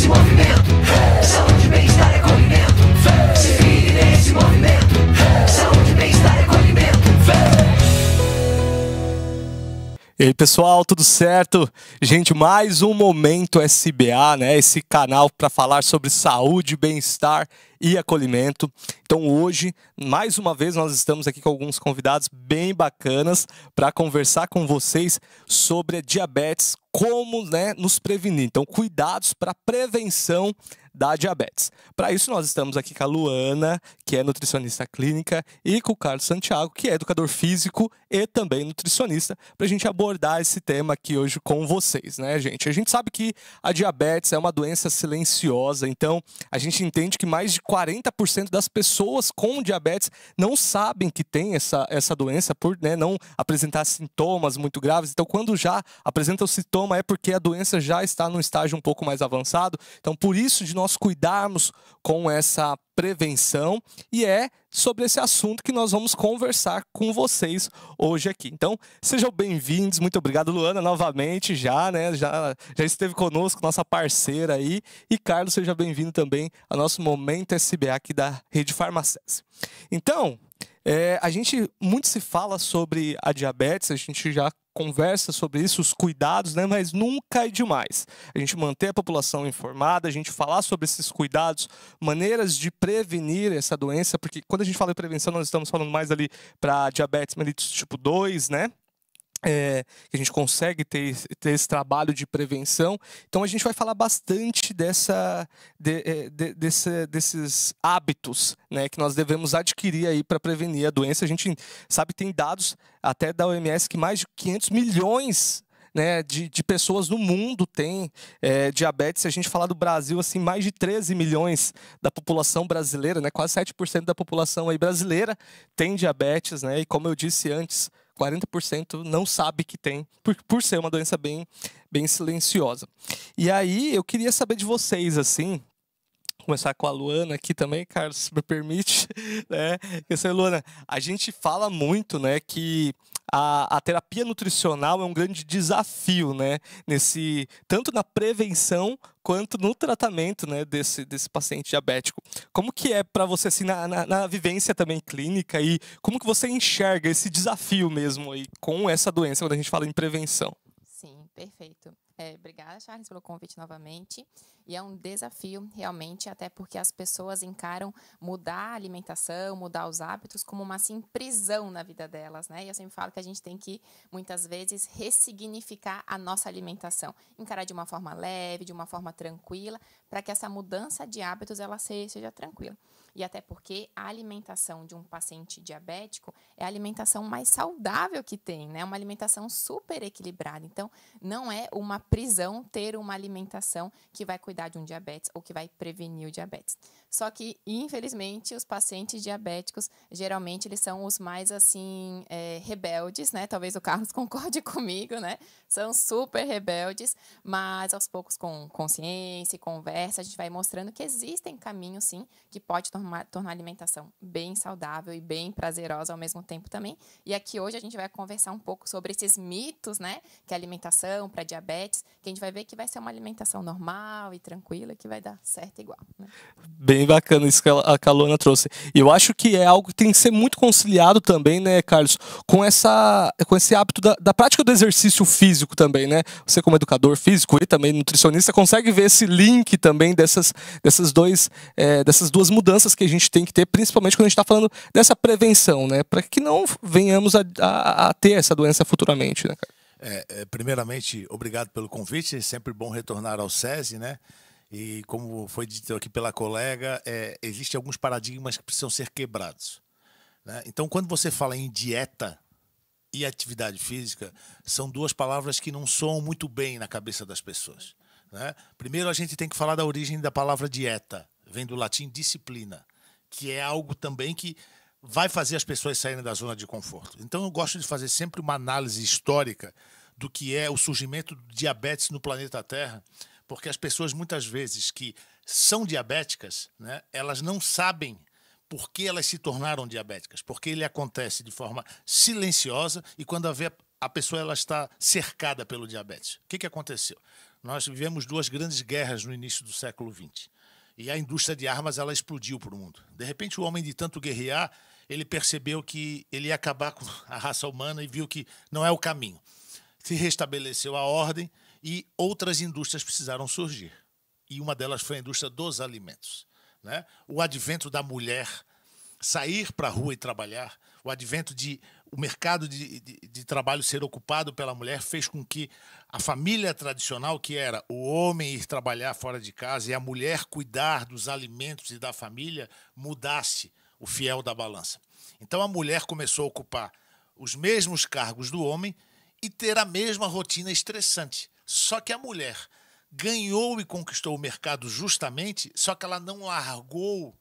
nesse movimento. Saúde, bem-estar e acolhimento. Se vire nesse movimento. Saúde, bem-estar e acolhimento. E aí, pessoal, tudo certo? Gente, mais um Momento SBA, né? Esse canal para falar sobre saúde, bem-estar e acolhimento. Então hoje, mais uma vez, nós estamos aqui com alguns convidados bem bacanas para conversar com vocês sobre a diabetes, como, né, nos prevenir. Então, cuidados para prevenção da diabetes. Para isso, nós estamos aqui com a Luana, que é nutricionista clínica, e com o Carlos Santiago, que é educador físico e também nutricionista, para a gente abordar esse tema aqui hoje com vocês, né, gente? A gente sabe que a diabetes é uma doença silenciosa, então a gente entende que mais de 40% das pessoas com diabetes não sabem que tem essa doença por, né, não apresentar sintomas muito graves. Então, quando já apresenta o sintoma, é porque a doença já está num estágio um pouco mais avançado. Então, por isso de nós cuidarmos com essa prevenção, e é sobre esse assunto que nós vamos conversar com vocês hoje aqui. Então, sejam bem-vindos. Muito obrigado, Luana, novamente, né? Já esteve conosco, nossa parceira aí. E Carlos, seja bem-vindo também ao nosso Momento SBA aqui da Rede Farmacese. Então, a gente muito se fala sobre a diabetes, a gente já conversa sobre isso, os cuidados, né? Mas nunca é demais a gente manter a população informada, a gente falar sobre esses cuidados, maneiras de prevenir essa doença, porque quando a gente fala em prevenção, nós estamos falando mais ali para diabetes mellitus tipo 2, né? Que a gente consegue ter esse trabalho de prevenção. Então a gente vai falar bastante desses hábitos, né, que nós devemos adquirir aí para prevenir a doença. A gente sabe que tem dados até da OMS que mais de 500 milhões, né, de pessoas no mundo têm diabetes. Se a gente falar do Brasil, assim, mais de 13 milhões da população brasileira, né, quase 7% da população aí brasileira tem diabetes, né, e como eu disse antes, 40% não sabe que tem, por ser uma doença bem silenciosa. E aí, eu queria saber de vocês, assim, começar com a Luana aqui também, Carlos, se me permite, né? Porque, Luana, a gente fala muito, né, que a terapia nutricional é um grande desafio, né, tanto na prevenção quanto no tratamento, né, desse paciente diabético. Como que é para você, assim, na vivência também clínica, e como que você enxerga esse desafio mesmo aí com essa doença quando a gente fala em prevenção? Sim, perfeito. Obrigada, Charles, pelo convite novamente. E é um desafio, realmente, até porque as pessoas encaram mudar a alimentação, mudar os hábitos como uma, assim, prisão na vida delas, né? E eu sempre falo que a gente tem que, muitas vezes, ressignificar a nossa alimentação. Encarar de uma forma leve, de uma forma tranquila, para que essa mudança de hábitos ela seja tranquila. E até porque a alimentação de um paciente diabético é a alimentação mais saudável que tem, né? Uma alimentação super equilibrada. Então, não é uma prisão ter uma alimentação que vai cuidar de um diabetes ou que vai prevenir o diabetes. Só que, infelizmente, os pacientes diabéticos, geralmente, eles são os mais, assim, rebeldes, né? Talvez o Carlos concorde comigo, né? São super rebeldes, mas aos poucos, com consciência e conversa, a gente vai mostrando que existem caminhos, sim, que pode tornar a alimentação bem saudável e bem prazerosa ao mesmo tempo também. E aqui hoje a gente vai conversar um pouco sobre esses mitos, né? Que a alimentação para diabetes, que a gente vai ver que vai ser uma alimentação normal e tranquila, que vai dar certo igual, né? Bem bacana isso que a Luana trouxe. E eu acho que é algo que tem que ser muito conciliado também, né, Carlos, com esse hábito da prática do exercício físico também, né? Você, como educador físico e também nutricionista, consegue ver esse link também dessas duas mudanças que a gente tem que ter, principalmente quando a gente está falando dessa prevenção, né? Para que não venhamos a ter essa doença futuramente, né, cara? Primeiramente, obrigado pelo convite. É sempre bom retornar ao SESI, né? E como foi dito aqui pela colega, existem alguns paradigmas que precisam ser quebrados, né? Então, quando você fala em dieta e atividade física, são duas palavras que não soam muito bem na cabeça das pessoas, né? Primeiro, a gente tem que falar da origem da palavra dieta. Vem do latim disciplina, que é algo também que vai fazer as pessoas saírem da zona de conforto. Então, eu gosto de fazer sempre uma análise histórica do que é o surgimento do diabetes no planeta Terra, porque as pessoas, muitas vezes, que são diabéticas, né, elas não sabem por que elas se tornaram diabéticas, porque ele acontece de forma silenciosa, e quando a pessoa ela está cercada pelo diabetes. O que aconteceu? Nós vivemos 2 grandes guerras no início do século XX. E a indústria de armas ela explodiu para o mundo. De repente, o homem, de tanto guerrear, ele percebeu que ele ia acabar com a raça humana e viu que não é o caminho. Se restabeleceu a ordem e outras indústrias precisaram surgir. E uma delas foi a indústria dos alimentos, né? O advento da mulher sair para a rua e trabalhar, o advento de o mercado de trabalho ser ocupado pela mulher fez com que a família tradicional, que era o homem ir trabalhar fora de casa e a mulher cuidar dos alimentos e da família, mudasse o fiel da balança. Então a mulher começou a ocupar os mesmos cargos do homem e ter a mesma rotina estressante. Só que a mulher ganhou e conquistou o mercado justamente, só que ela não largou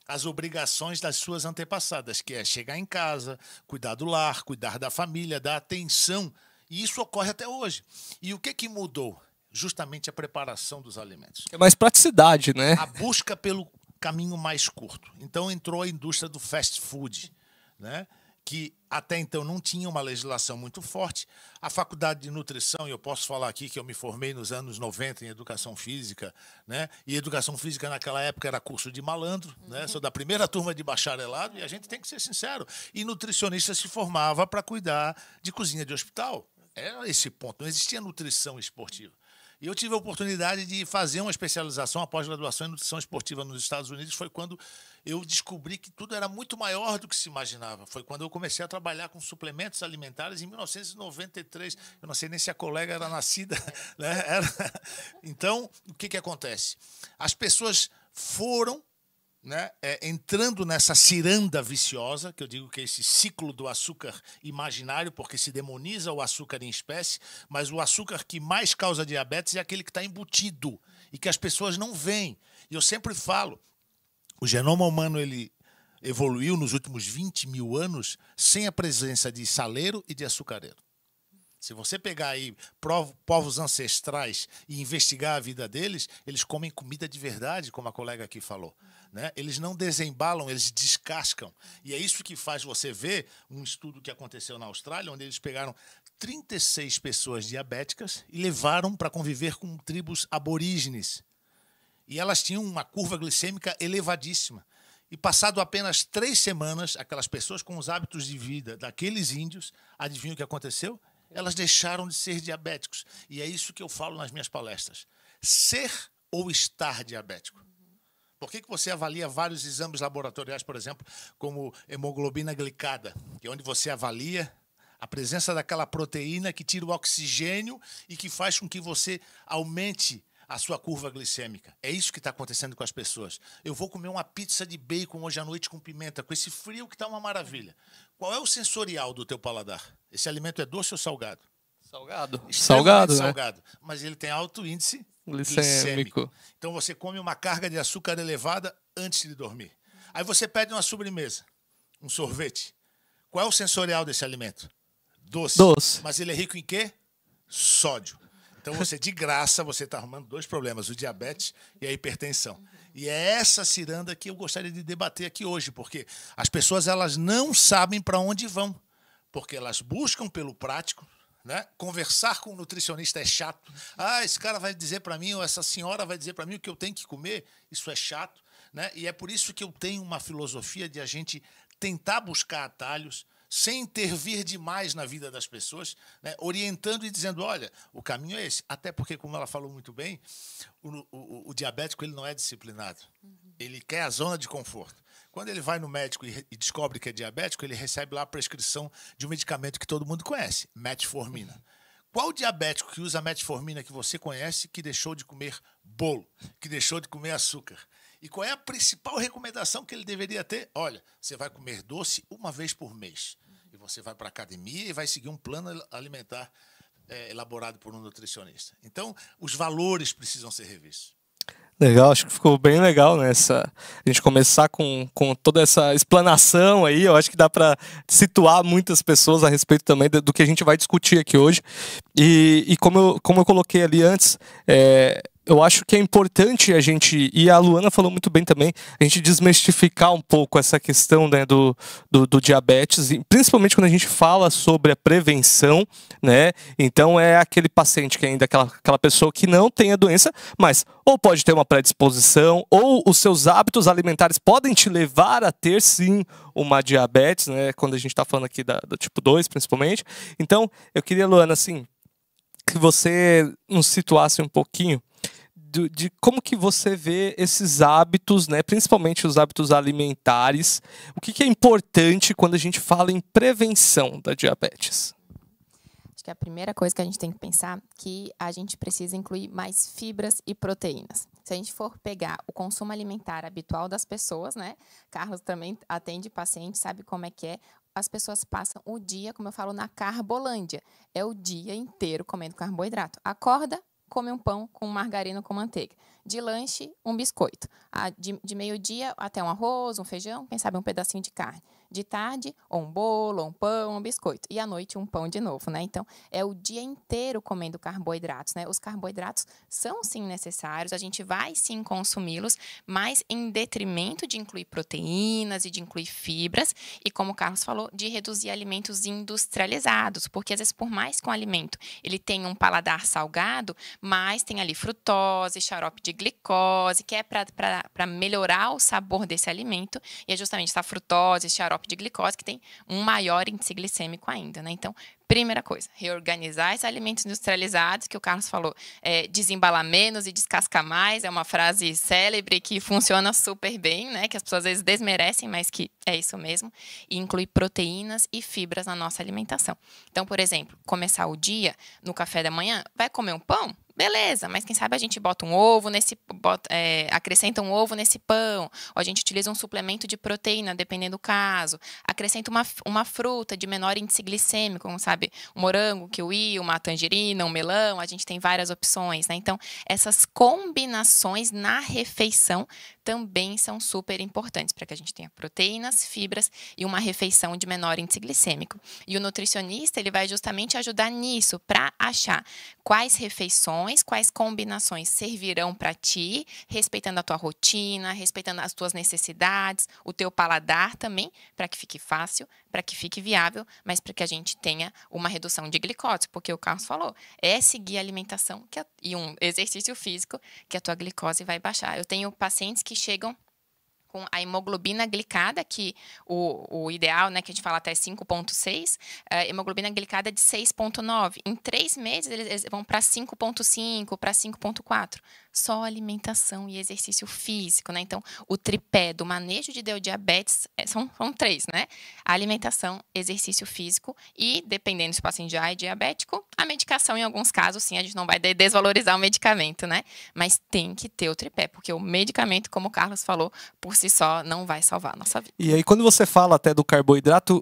as obrigações das suas antepassadas, que é chegar em casa, cuidar do lar, cuidar da família, dar atenção. E isso ocorre até hoje. E o que mudou? Justamente a preparação dos alimentos. É mais praticidade, né? A busca pelo caminho mais curto. Então entrou a indústria do fast food, né? Que até então não tinha uma legislação muito forte. A faculdade de nutrição, e eu posso falar aqui que eu me formei nos anos 90 em educação física, né? E educação física naquela época era curso de malandro, né? Sou da primeira turma de bacharelado e a gente tem que ser sincero. E nutricionista se formava para cuidar de cozinha de hospital. Era esse ponto, não existia nutrição esportiva. E eu tive a oportunidade de fazer uma especialização, a pós-graduação em nutrição esportiva nos Estados Unidos. Foi quando eu descobri que tudo era muito maior do que se imaginava. Foi quando eu comecei a trabalhar com suplementos alimentares em 1993. Eu não sei nem se a colega era nascida, né? Então, o que acontece? As pessoas foram, né, entrando nessa ciranda viciosa, que eu digo que é esse ciclo do açúcar imaginário, porque se demoniza o açúcar em espécie, mas o açúcar que mais causa diabetes é aquele que está embutido e que as pessoas não veem. E eu sempre falo, o genoma humano ele evoluiu nos últimos 20 mil anos sem a presença de saleiro e de açucareiro. Se você pegar aí povos ancestrais e investigar a vida deles, eles comem comida de verdade, como a colega aqui falou, né? Eles não desembalam, eles descascam. E é isso que faz você ver um estudo que aconteceu na Austrália, onde eles pegaram 36 pessoas diabéticas e levaram para conviver com tribos aborígenes. E elas tinham uma curva glicêmica elevadíssima. E passado apenas 3 semanas, aquelas pessoas com os hábitos de vida daqueles índios, adivinham o que aconteceu? Elas deixaram de ser diabéticos. E é isso que eu falo nas minhas palestras. Ser ou estar diabético? Por que você avalia vários exames laboratoriais, por exemplo, como hemoglobina glicada, que é onde você avalia a presença daquela proteína que tira o oxigênio e que faz com que você aumente a sua curva glicêmica. É isso que está acontecendo com as pessoas. Eu vou comer uma pizza de bacon hoje à noite com pimenta, com esse frio que está uma maravilha. Qual é o sensorial do teu paladar? Esse alimento é doce ou salgado? Salgado. Extremamente Né? Salgado. Mas ele tem alto índice Glicêmico. Então você come uma carga de açúcar elevada antes de dormir. Aí você pede uma sobremesa, um sorvete. Qual é o sensorial desse alimento? Doce. Doce. Mas ele é rico em quê? Sódio. Então você, de graça, você está arrumando 2 problemas, o diabetes e a hipertensão. E é essa ciranda que eu gostaria de debater aqui hoje, porque as pessoas elas não sabem para onde vão, porque elas buscam pelo prático, né? Conversar com um nutricionista é chato. Ah, esse cara vai dizer para mim, ou essa senhora vai dizer para mim o que eu tenho que comer, isso é chato, né? E é por isso que eu tenho uma filosofia de a gente tentar buscar atalhos, sem intervir demais na vida das pessoas, né? Orientando e dizendo, olha, o caminho é esse. Até porque, como ela falou muito bem, o diabético ele não é disciplinado. Ele quer a zona de conforto. Quando ele vai no médico e descobre que é diabético, ele recebe lá a prescrição de um medicamento que todo mundo conhece, metformina. Qual diabético que usa metformina que você conhece que deixou de comer bolo, que deixou de comer açúcar? E qual é a principal recomendação que ele deveria ter? Olha, você vai comer doce uma vez por mês. E você vai para a academia e vai seguir um plano alimentar elaborado por um nutricionista. Então, os valores precisam ser revistos. Legal, acho que ficou bem legal, né? A gente começar com toda essa explanação aí. Eu acho que dá para situar muitas pessoas a respeito também do que a gente vai discutir aqui hoje. E como eu coloquei ali antes, eu acho que é importante a gente, e a Luana falou muito bem também, a gente desmistificar um pouco essa questão, né, do diabetes, e principalmente quando a gente fala sobre a prevenção, né? Então é aquele paciente que ainda é aquela pessoa que não tem a doença, mas ou pode ter uma predisposição, ou os seus hábitos alimentares podem te levar a ter sim uma diabetes, né? Quando a gente está falando aqui do tipo 2, principalmente. Então, eu queria, Luana, assim, que você nos situasse um pouquinho de como que você vê esses hábitos, né, principalmente os hábitos alimentares, o que é importante quando a gente fala em prevenção da diabetes? Acho que a primeira coisa que a gente tem que pensar é que a gente precisa incluir mais fibras e proteínas. Se a gente for pegar o consumo alimentar habitual das pessoas, né? Carlos também atende paciente, sabe como é que é. As pessoas passam o dia, como eu falo, na carbolândia. É o dia inteiro comendo carboidrato. Acorda, come um pão com margarina com manteiga. De lanche, um biscoito. De meio-dia até um arroz, um feijão, quem sabe um pedacinho de carne. De tarde, ou um bolo, ou um pão, um biscoito. E à noite, um pão de novo, né? Então, é o dia inteiro comendo carboidratos, né? Os carboidratos são, sim, necessários. A gente vai, sim, consumi-los, mas em detrimento de incluir proteínas e de incluir fibras. E, como o Carlos falou, de reduzir alimentos industrializados. Porque, às vezes, por mais que um alimento ele tenha um paladar salgado, mas tem ali frutose, xarope de glicose, que é para melhorar o sabor desse alimento. E é justamente essa frutose, xarope de glicose, que tem um maior índice glicêmico ainda, né? Então, primeira coisa, reorganizar esses alimentos industrializados, que o Carlos falou, desembalar menos e descascar mais, é uma frase célebre que funciona super bem, né? Que as pessoas às vezes desmerecem, mas que é isso mesmo. E incluir proteínas e fibras na nossa alimentação. Então, por exemplo, começar o dia no café da manhã, vai comer um pão? Beleza, mas quem sabe a gente bota um ovo acrescenta um ovo nesse pão, ou a gente utiliza um suplemento de proteína, dependendo do caso, acrescenta uma fruta de menor índice glicêmico, como sabe, um morango, um kiwi, uma tangerina, um melão, a gente tem várias opções, né? Então, essas combinações na refeição também são super importantes para que a gente tenha proteínas, fibras e uma refeição de menor índice glicêmico. E o nutricionista, ele vai justamente ajudar nisso, para achar quais refeições, quais combinações servirão para ti, respeitando a tua rotina, respeitando as tuas necessidades, o teu paladar também, para que fique fácil, para que fique viável, mas para que a gente tenha uma redução de glicose, porque o Carlos falou, é seguir a alimentação e um exercício físico que a tua glicose vai baixar. Eu tenho pacientes que chegam com a hemoglobina glicada, que o ideal, né, que a gente fala até 5,6, hemoglobina glicada de 6,9. Em 3 meses, eles vão para 5,5, para 5,4. Só alimentação e exercício físico, né? Então, o tripé do manejo de diabetes são 3, né? Alimentação, exercício físico e, dependendo se o paciente já é diabético, a medicação, em alguns casos, sim, a gente não vai desvalorizar o medicamento, né? Mas tem que ter o tripé, porque o medicamento, como o Carlos falou, por si só não vai salvar a nossa vida. E aí, quando você fala até do carboidrato,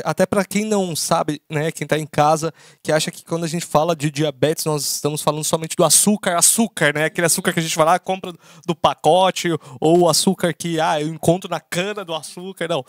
até para quem não sabe, né, quem está em casa, que acha que quando a gente fala de diabetes, nós estamos falando somente do açúcar, né? Aquele açúcar que a gente vai lá, compra do pacote, ou o açúcar que eu encontro na cana do açúcar. Não.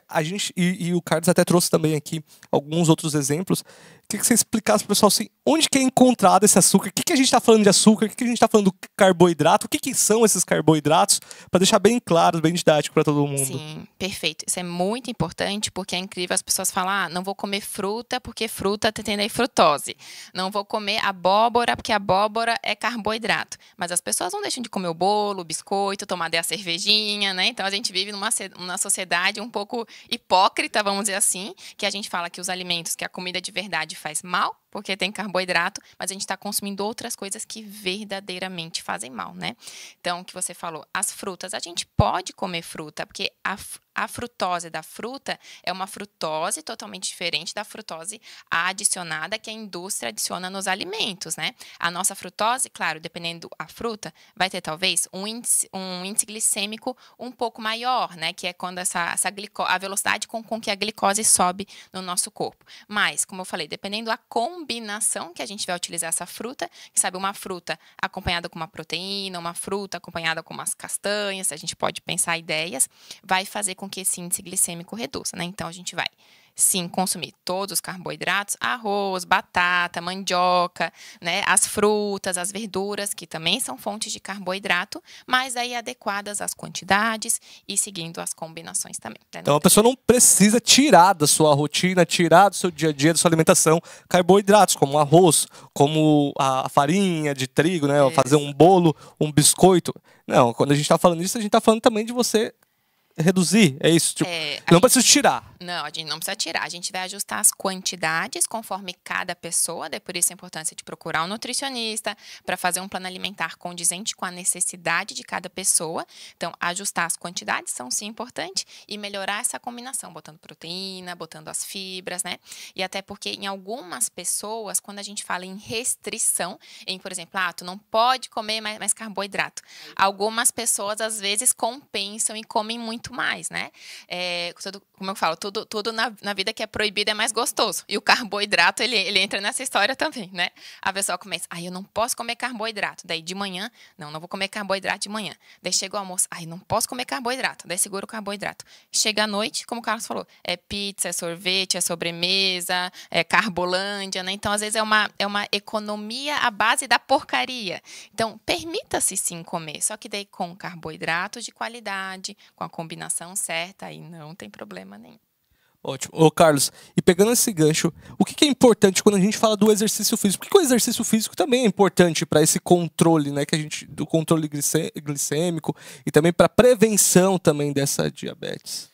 A gente, e o Carlos até trouxe também aqui alguns outros exemplos. Queria que você explicasse para o pessoal assim, onde que é encontrado esse açúcar, o que a gente está falando de açúcar, o que a gente está falando do carboidrato, o que são esses carboidratos, para deixar bem claro, bem didático para todo mundo. Sim, perfeito. Isso é muito importante, porque é incrível as pessoas falam, não vou comer fruta, porque fruta tem aí frutose. Não vou comer abóbora, porque abóbora é carboidrato. Mas as pessoas não deixam de comer o bolo, o biscoito, tomar a cervejinha, né? Então, a gente vive numa sociedade um pouco hipócrita, vamos dizer assim, que a gente fala que os alimentos, que a comida de verdade faz mal, porque tem carboidrato, mas a gente está consumindo outras coisas que verdadeiramente fazem mal, né? Então, o que você falou, as frutas, a gente pode comer fruta, porque a frutose da fruta é uma frutose totalmente diferente da frutose adicionada que a indústria adiciona nos alimentos, né? A nossa frutose, claro, dependendo da fruta, vai ter talvez um índice glicêmico um pouco maior, né? Que é quando a velocidade com que a glicose sobe no nosso corpo. Mas, como eu falei, dependendo da combinação que a gente vai utilizar essa fruta, que sabe, uma fruta acompanhada com uma proteína, uma fruta acompanhada com umas castanhas, a gente pode pensar ideias, vai fazer com que esse índice glicêmico reduza, né? Então, a gente vai sim, consumir todos os carboidratos, arroz, batata, mandioca, né, as frutas, as verduras, que também são fontes de carboidrato, mas aí adequadas às quantidades e seguindo as combinações também. Né? Então a pessoa não precisa tirar da sua rotina, tirar do seu dia a dia, da sua alimentação, carboidratos, como arroz, como a farinha de trigo, né? Fazer um bolo, um biscoito. Não, quando a gente está falando disso, a gente está falando também de você reduzir, é isso? Tipo, não precisa tirar. Não, a gente não precisa tirar. A gente vai ajustar as quantidades conforme cada pessoa, daí por isso a importância de procurar um nutricionista para fazer um plano alimentar condizente com a necessidade de cada pessoa. Então, ajustar as quantidades são sim importantes e melhorar essa combinação, botando proteína, botando as fibras, né? E até porque em algumas pessoas, quando a gente fala em restrição, por exemplo, tu não pode comer mais carboidrato. Algumas pessoas, às vezes, compensam e comem muito mais, né? Como eu falo, tudo na vida que é proibido é mais gostoso. E o carboidrato, ele entra nessa história também, né? A pessoa começa, eu não posso comer carboidrato. Daí de manhã, não vou comer carboidrato de manhã. Daí chega o almoço, não posso comer carboidrato. Daí segura o carboidrato. Chega à noite, como o Carlos falou, é pizza, é sorvete, é sobremesa, é carbolândia, né? Então, às vezes, é uma economia à base da porcaria. Então, permita-se sim comer, só que daí com carboidratos de qualidade, com a combinação certa, aí não tem problema nenhum. Ótimo. Ô, Carlos, e pegando esse gancho, o que é importante quando a gente fala do exercício físico? Por que o exercício físico também é importante para esse controle, né, do controle glicêmico e também para prevenção também dessa diabetes?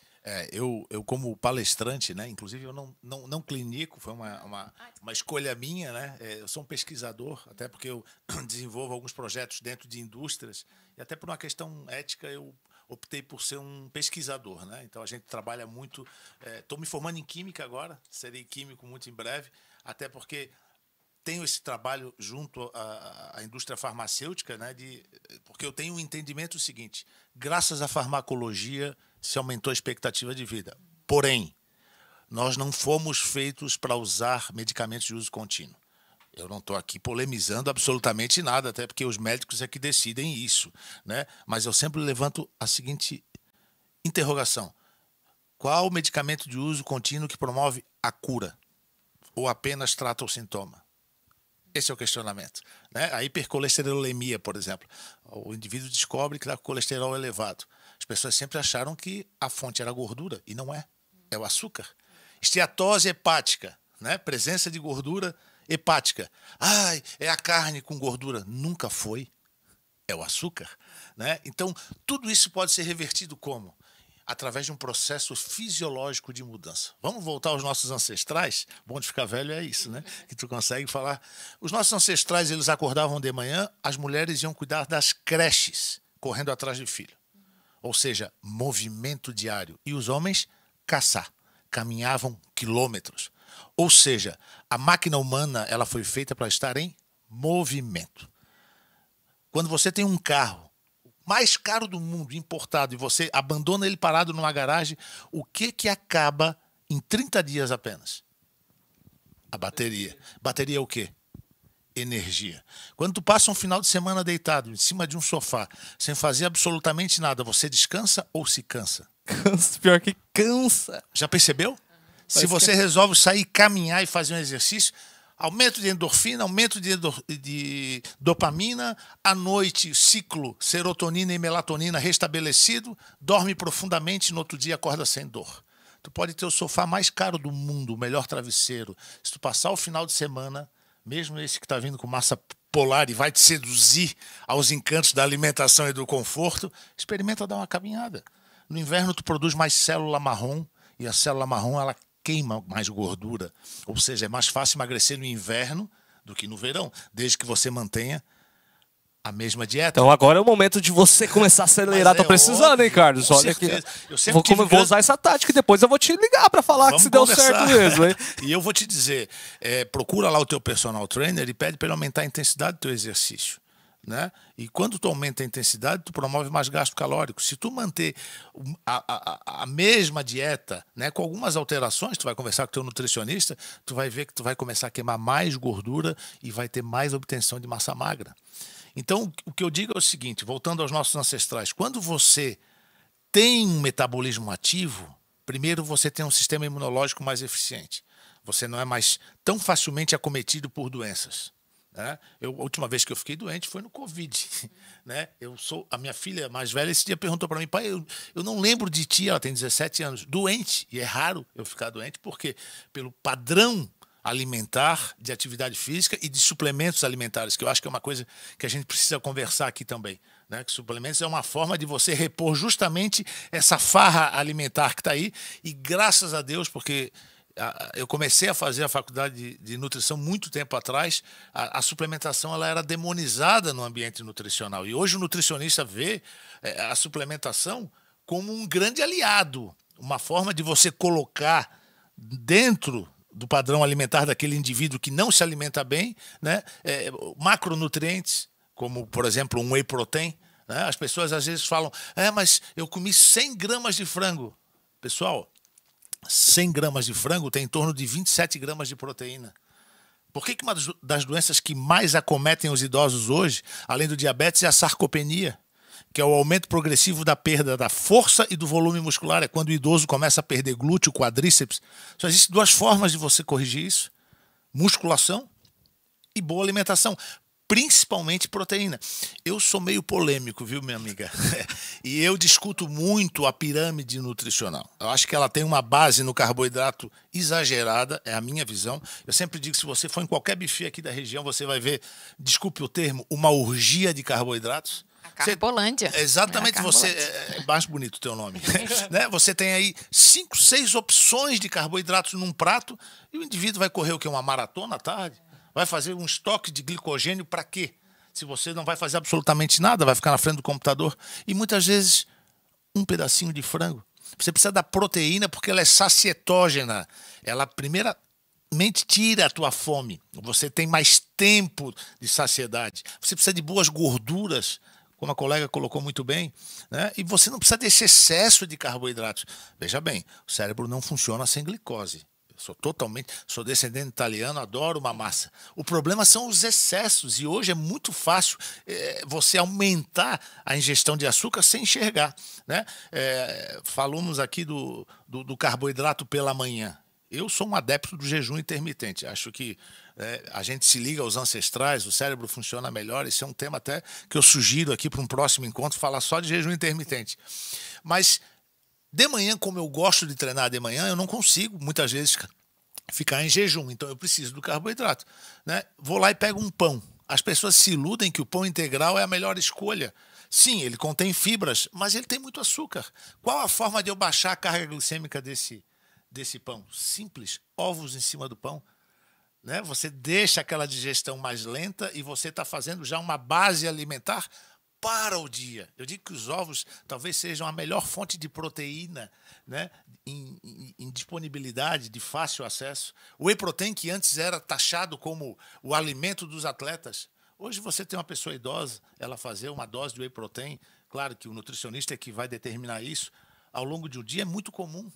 Eu como palestrante, né, inclusive eu não clinico, foi uma escolha minha, né? Eu sou um pesquisador, até porque eu desenvolvo alguns projetos dentro de indústrias e até por uma questão ética eu optei por ser um pesquisador, né? Então a gente trabalha muito. Estou me formando em química agora, serei químico muito em breve, até porque tenho esse trabalho junto à indústria farmacêutica, né? Porque eu tenho um entendimento seguinte: graças à farmacologia se aumentou a expectativa de vida. Porém, nós não fomos feitos para usar medicamentos de uso contínuo. Eu não estou aqui polemizando absolutamente nada, até porque os médicos é que decidem isso, né? Mas eu sempre levanto a seguinte interrogação: qual o medicamento de uso contínuo que promove a cura? Ou apenas trata o sintoma? Esse é o questionamento, né? A hipercolesterolemia, por exemplo. O indivíduo descobre que está com colesterol elevado. As pessoas sempre acharam que a fonte era a gordura, e não é. É o açúcar. Esteatose hepática, né? Presença de gordura hepática. É a carne com gordura. Nunca foi. É o açúcar, né? Então, tudo isso pode ser revertido como? Através de um processo fisiológico de mudança. Vamos voltar aos nossos ancestrais? Bom de ficar velho é isso, né? Que tu consegue falar. Os nossos ancestrais, eles acordavam de manhã, as mulheres iam cuidar das creches, correndo atrás de filho. Ou seja, movimento diário. E os homens, caçar. Caminhavam quilômetros. Ou seja, a máquina humana ela foi feita para estar em movimento. Quando você tem um carro mais caro do mundo, importado, e você abandona ele parado numa garagem, o que acaba em 30 dias apenas? A bateria. Bateria é o quê? Energia. Quando tu passa um final de semana deitado em cima de um sofá, sem fazer absolutamente nada, você descansa ou se cansa? Cansa, pior que cansa. Já percebeu? Se você resolve sair, caminhar e fazer um exercício, aumento de endorfina, aumento de dopamina, à noite, ciclo serotonina e melatonina restabelecido, dorme profundamente, no outro dia acorda sem dor. Tu pode ter o sofá mais caro do mundo, o melhor travesseiro. Se tu passar o final de semana, mesmo esse que está vindo com massa polar e vai te seduzir aos encantos da alimentação e do conforto, experimenta dar uma caminhada. No inverno tu produz mais célula marrom, e a célula marrom ela queima mais gordura. Ou seja, é mais fácil emagrecer no inverno do que no verão, desde que você mantenha a mesma dieta. Então agora é o momento de você começar a acelerar. Tô precisando, óbvio, hein, Carlos? Olha aqui. Eu vou usar essa tática e depois eu vou te ligar para falar que se deu certo mesmo, hein? E eu vou te dizer, procura lá o teu personal trainer e pede para ele aumentar a intensidade do teu exercício. Né? E quando tu aumenta a intensidade, tu promove mais gasto calórico. Se tu manter a mesma dieta, né, com algumas alterações, tu vai conversar com o teu nutricionista, tu vai ver que tu vai começar a queimar mais gordura e vai ter mais obtenção de massa magra. Então, o que eu digo é o seguinte, voltando aos nossos ancestrais, quando você tem um metabolismo ativo, Primeiro, você tem um sistema imunológico mais eficiente. Você não é mais tão facilmente acometido por doenças. Né? A última vez que eu fiquei doente foi no Covid. Né? A minha filha mais velha esse dia perguntou para mim, pai, eu não lembro de ti, ela tem 17 anos, doente. E é raro eu ficar doente, porque pelo padrão alimentar, de atividade física e de suplementos alimentares, que eu acho que é uma coisa que a gente precisa conversar aqui também. Né? Que suplementos é uma forma de você repor justamente essa farra alimentar que está aí. E graças a Deus, porque eu comecei a fazer a faculdade de nutrição muito tempo atrás, a suplementação ela era demonizada no ambiente nutricional. E hoje o nutricionista vê a suplementação como um grande aliado, uma forma de você colocar dentro do padrão alimentar daquele indivíduo que não se alimenta bem, né, macronutrientes, como, por exemplo, um whey protein. Né? As pessoas às vezes falam, mas eu comi 100 gramas de frango. Pessoal, 100 gramas de frango tem em torno de 27 gramas de proteína. Por que uma das doenças que mais acometem os idosos hoje, além do diabetes, é a sarcopenia, que é o aumento progressivo da perda da força e do volume muscular. É quando o idoso começa a perder glúteo, quadríceps. Só existem duas formas de você corrigir isso: musculação e boa alimentação. Principalmente proteína. Eu sou meio polêmico, viu, minha amiga? E eu discuto muito a pirâmide nutricional. Eu acho que ela tem uma base no carboidrato exagerada, é a minha visão. Eu sempre digo que se você for em qualquer buffet aqui da região, você vai ver, desculpe o termo, uma orgia de carboidratos. A Carbolândia. Exatamente, você é mais bonito o teu nome. Né? Você tem aí 5, 6 opções de carboidratos num prato e o indivíduo vai correr o quê? Uma maratona à tarde? Vai fazer um estoque de glicogênio para quê? Se você não vai fazer absolutamente nada, vai ficar na frente do computador. E muitas vezes, um pedacinho de frango. Você precisa da proteína porque ela é sacietógena. Ela, primeiramente, tira a tua fome. Você tem mais tempo de saciedade. Você precisa de boas gorduras, como a colega colocou muito bem. Né? E você não precisa desse excesso de carboidratos. Veja bem, o cérebro não funciona sem glicose. Sou descendente italiano, adoro uma massa. O problema são os excessos e hoje é muito fácil você aumentar a ingestão de açúcar sem enxergar. Né? Falamos aqui do carboidrato pela manhã. Eu sou um adepto do jejum intermitente. Acho que a gente se liga aos ancestrais, o cérebro funciona melhor. Esse é um tema até que eu sugiro aqui para um próximo encontro, falar só de jejum intermitente. Mas de manhã, como eu gosto de treinar de manhã, eu não consigo, muitas vezes, ficar em jejum. Então, eu preciso do carboidrato. Né? Vou lá e pego um pão. As pessoas se iludem que o pão integral é a melhor escolha. Sim, ele contém fibras, mas ele tem muito açúcar. Qual a forma de eu baixar a carga glicêmica desse pão? Simples, ovos em cima do pão. Né? Você deixa aquela digestão mais lenta e você está fazendo já uma base alimentar para o dia. Eu digo que os ovos talvez sejam a melhor fonte de proteína, né, em disponibilidade, de fácil acesso. O whey protein, que antes era taxado como o alimento dos atletas, hoje você tem uma pessoa idosa, ela fazer uma dose de whey protein, claro que o nutricionista é que vai determinar isso, ao longo de um dia é muito comum.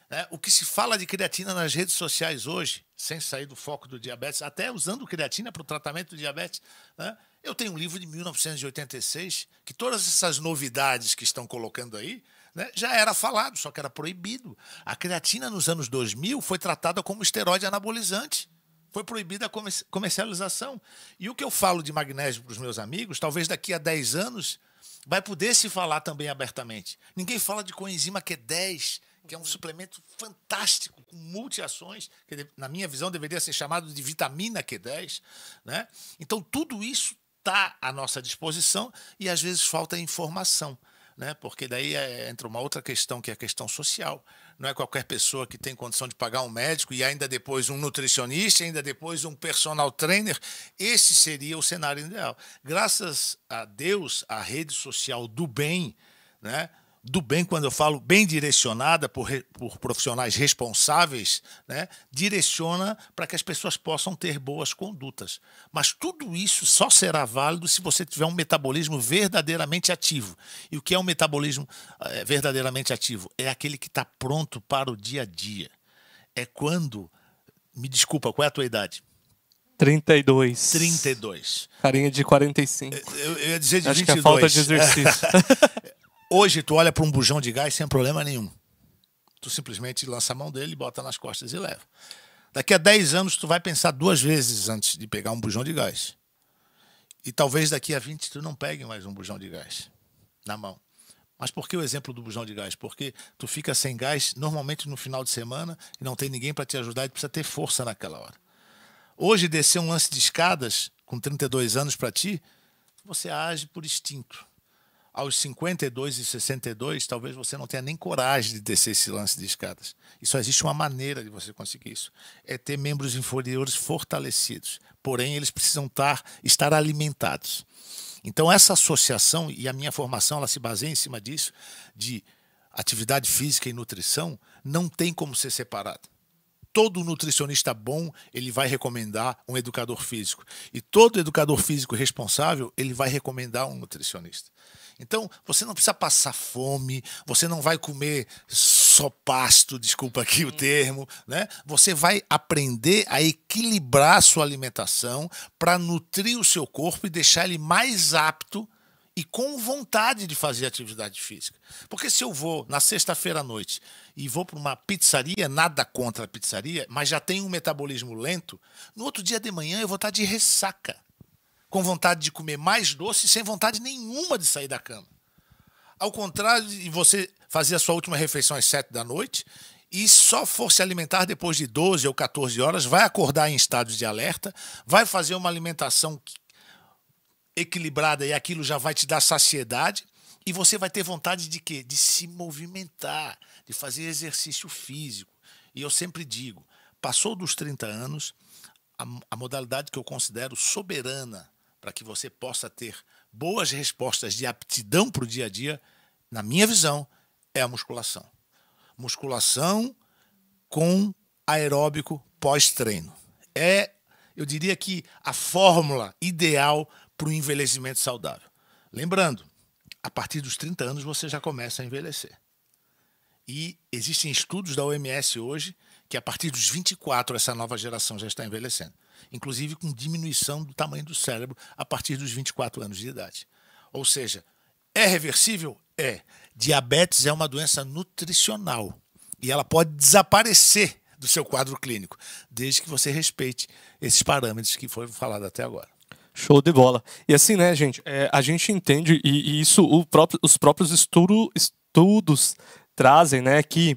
Né? O que se fala de creatina nas redes sociais hoje, sem sair do foco do diabetes, até usando creatina para o tratamento do diabetes, né? Eu tenho um livro de 1986 que todas essas novidades que estão colocando aí, né, já era falado, só que era proibido. A creatina nos anos 2000 foi tratada como esteroide anabolizante. Foi proibida a comercialização. E o que eu falo de magnésio para os meus amigos, talvez daqui a 10 anos vai poder se falar também abertamente. Ninguém fala de coenzima Q10, que é um suplemento fantástico, com multi-ações, que na minha visão deveria ser chamado de vitamina Q10. Né? Então, tudo isso está à nossa disposição e, às vezes, falta informação. Né? Porque daí entra uma outra questão, que é a questão social. Não é qualquer pessoa que tem condição de pagar um médico e ainda depois um nutricionista, ainda depois um personal trainer. Esse seria o cenário ideal. Graças a Deus, a rede social do bem, né? Do bem, quando eu falo bem direcionada por profissionais responsáveis, né, direciona para que as pessoas possam ter boas condutas. Mas tudo isso só será válido se você tiver um metabolismo verdadeiramente ativo. E o que é um metabolismo verdadeiramente ativo? É aquele que está pronto para o dia a dia. É quando... Me desculpa, qual é a tua idade? 32. 32. Carinha de 45. Eu ia dizer de Acho 22. que é falta de exercício. Hoje, tu olha para um bujão de gás sem problema nenhum. Tu simplesmente lança a mão dele, bota nas costas e leva. Daqui a 10 anos, tu vai pensar 2 vezes antes de pegar um bujão de gás. E talvez daqui a 20 tu não pegue mais um bujão de gás na mão. Mas por que o exemplo do bujão de gás? Porque tu fica sem gás normalmente no final de semana e não tem ninguém para te ajudar e tu precisa ter força naquela hora. Hoje, descer um lance de escadas com 32 anos para ti, você age por instinto. Aos 52 e 62, talvez você não tenha nem coragem de descer esse lance de escadas. E só existe uma maneira de você conseguir isso. É ter membros inferiores fortalecidos. Porém, eles precisam estar alimentados. Então, essa associação, e a minha formação ela se baseia em cima disso, de atividade física e nutrição, não tem como ser separado. Todo nutricionista bom, ele vai recomendar um educador físico. E todo educador físico responsável, ele vai recomendar um nutricionista. Então, você não precisa passar fome, você não vai comer só pasto, desculpa aqui o termo, né? Você vai aprender a equilibrar a sua alimentação para nutrir o seu corpo e deixar ele mais apto e com vontade de fazer atividade física. Porque se eu vou na sexta-feira à noite e vou para uma pizzaria, nada contra a pizzaria, mas já tenho um metabolismo lento, no outro dia de manhã eu vou estar de ressaca, com vontade de comer mais doce, sem vontade nenhuma de sair da cama. Ao contrário de você fazer a sua última refeição às 7 da noite e só for se alimentar depois de 12 ou 14 horas, vai acordar em estados de alerta, vai fazer uma alimentação equilibrada e aquilo já vai te dar saciedade e você vai ter vontade de quê? De se movimentar, de fazer exercício físico. E eu sempre digo, passou dos 30 anos, a modalidade que eu considero soberana para que você possa ter boas respostas de aptidão para o dia a dia, na minha visão, é a musculação. Musculação com aeróbico pós-treino. Eu diria que a fórmula ideal para o envelhecimento saudável. Lembrando, a partir dos 30 anos você já começa a envelhecer. E existem estudos da OMS hoje que a partir dos 24 essa nova geração já está envelhecendo. Inclusive com diminuição do tamanho do cérebro a partir dos 24 anos de idade. Ou seja, é reversível? É. Diabetes é uma doença nutricional e ela pode desaparecer do seu quadro clínico, desde que você respeite esses parâmetros que foram falados até agora. Show de bola. E assim, né, gente, a gente entende, e isso os próprios estudos trazem, né, que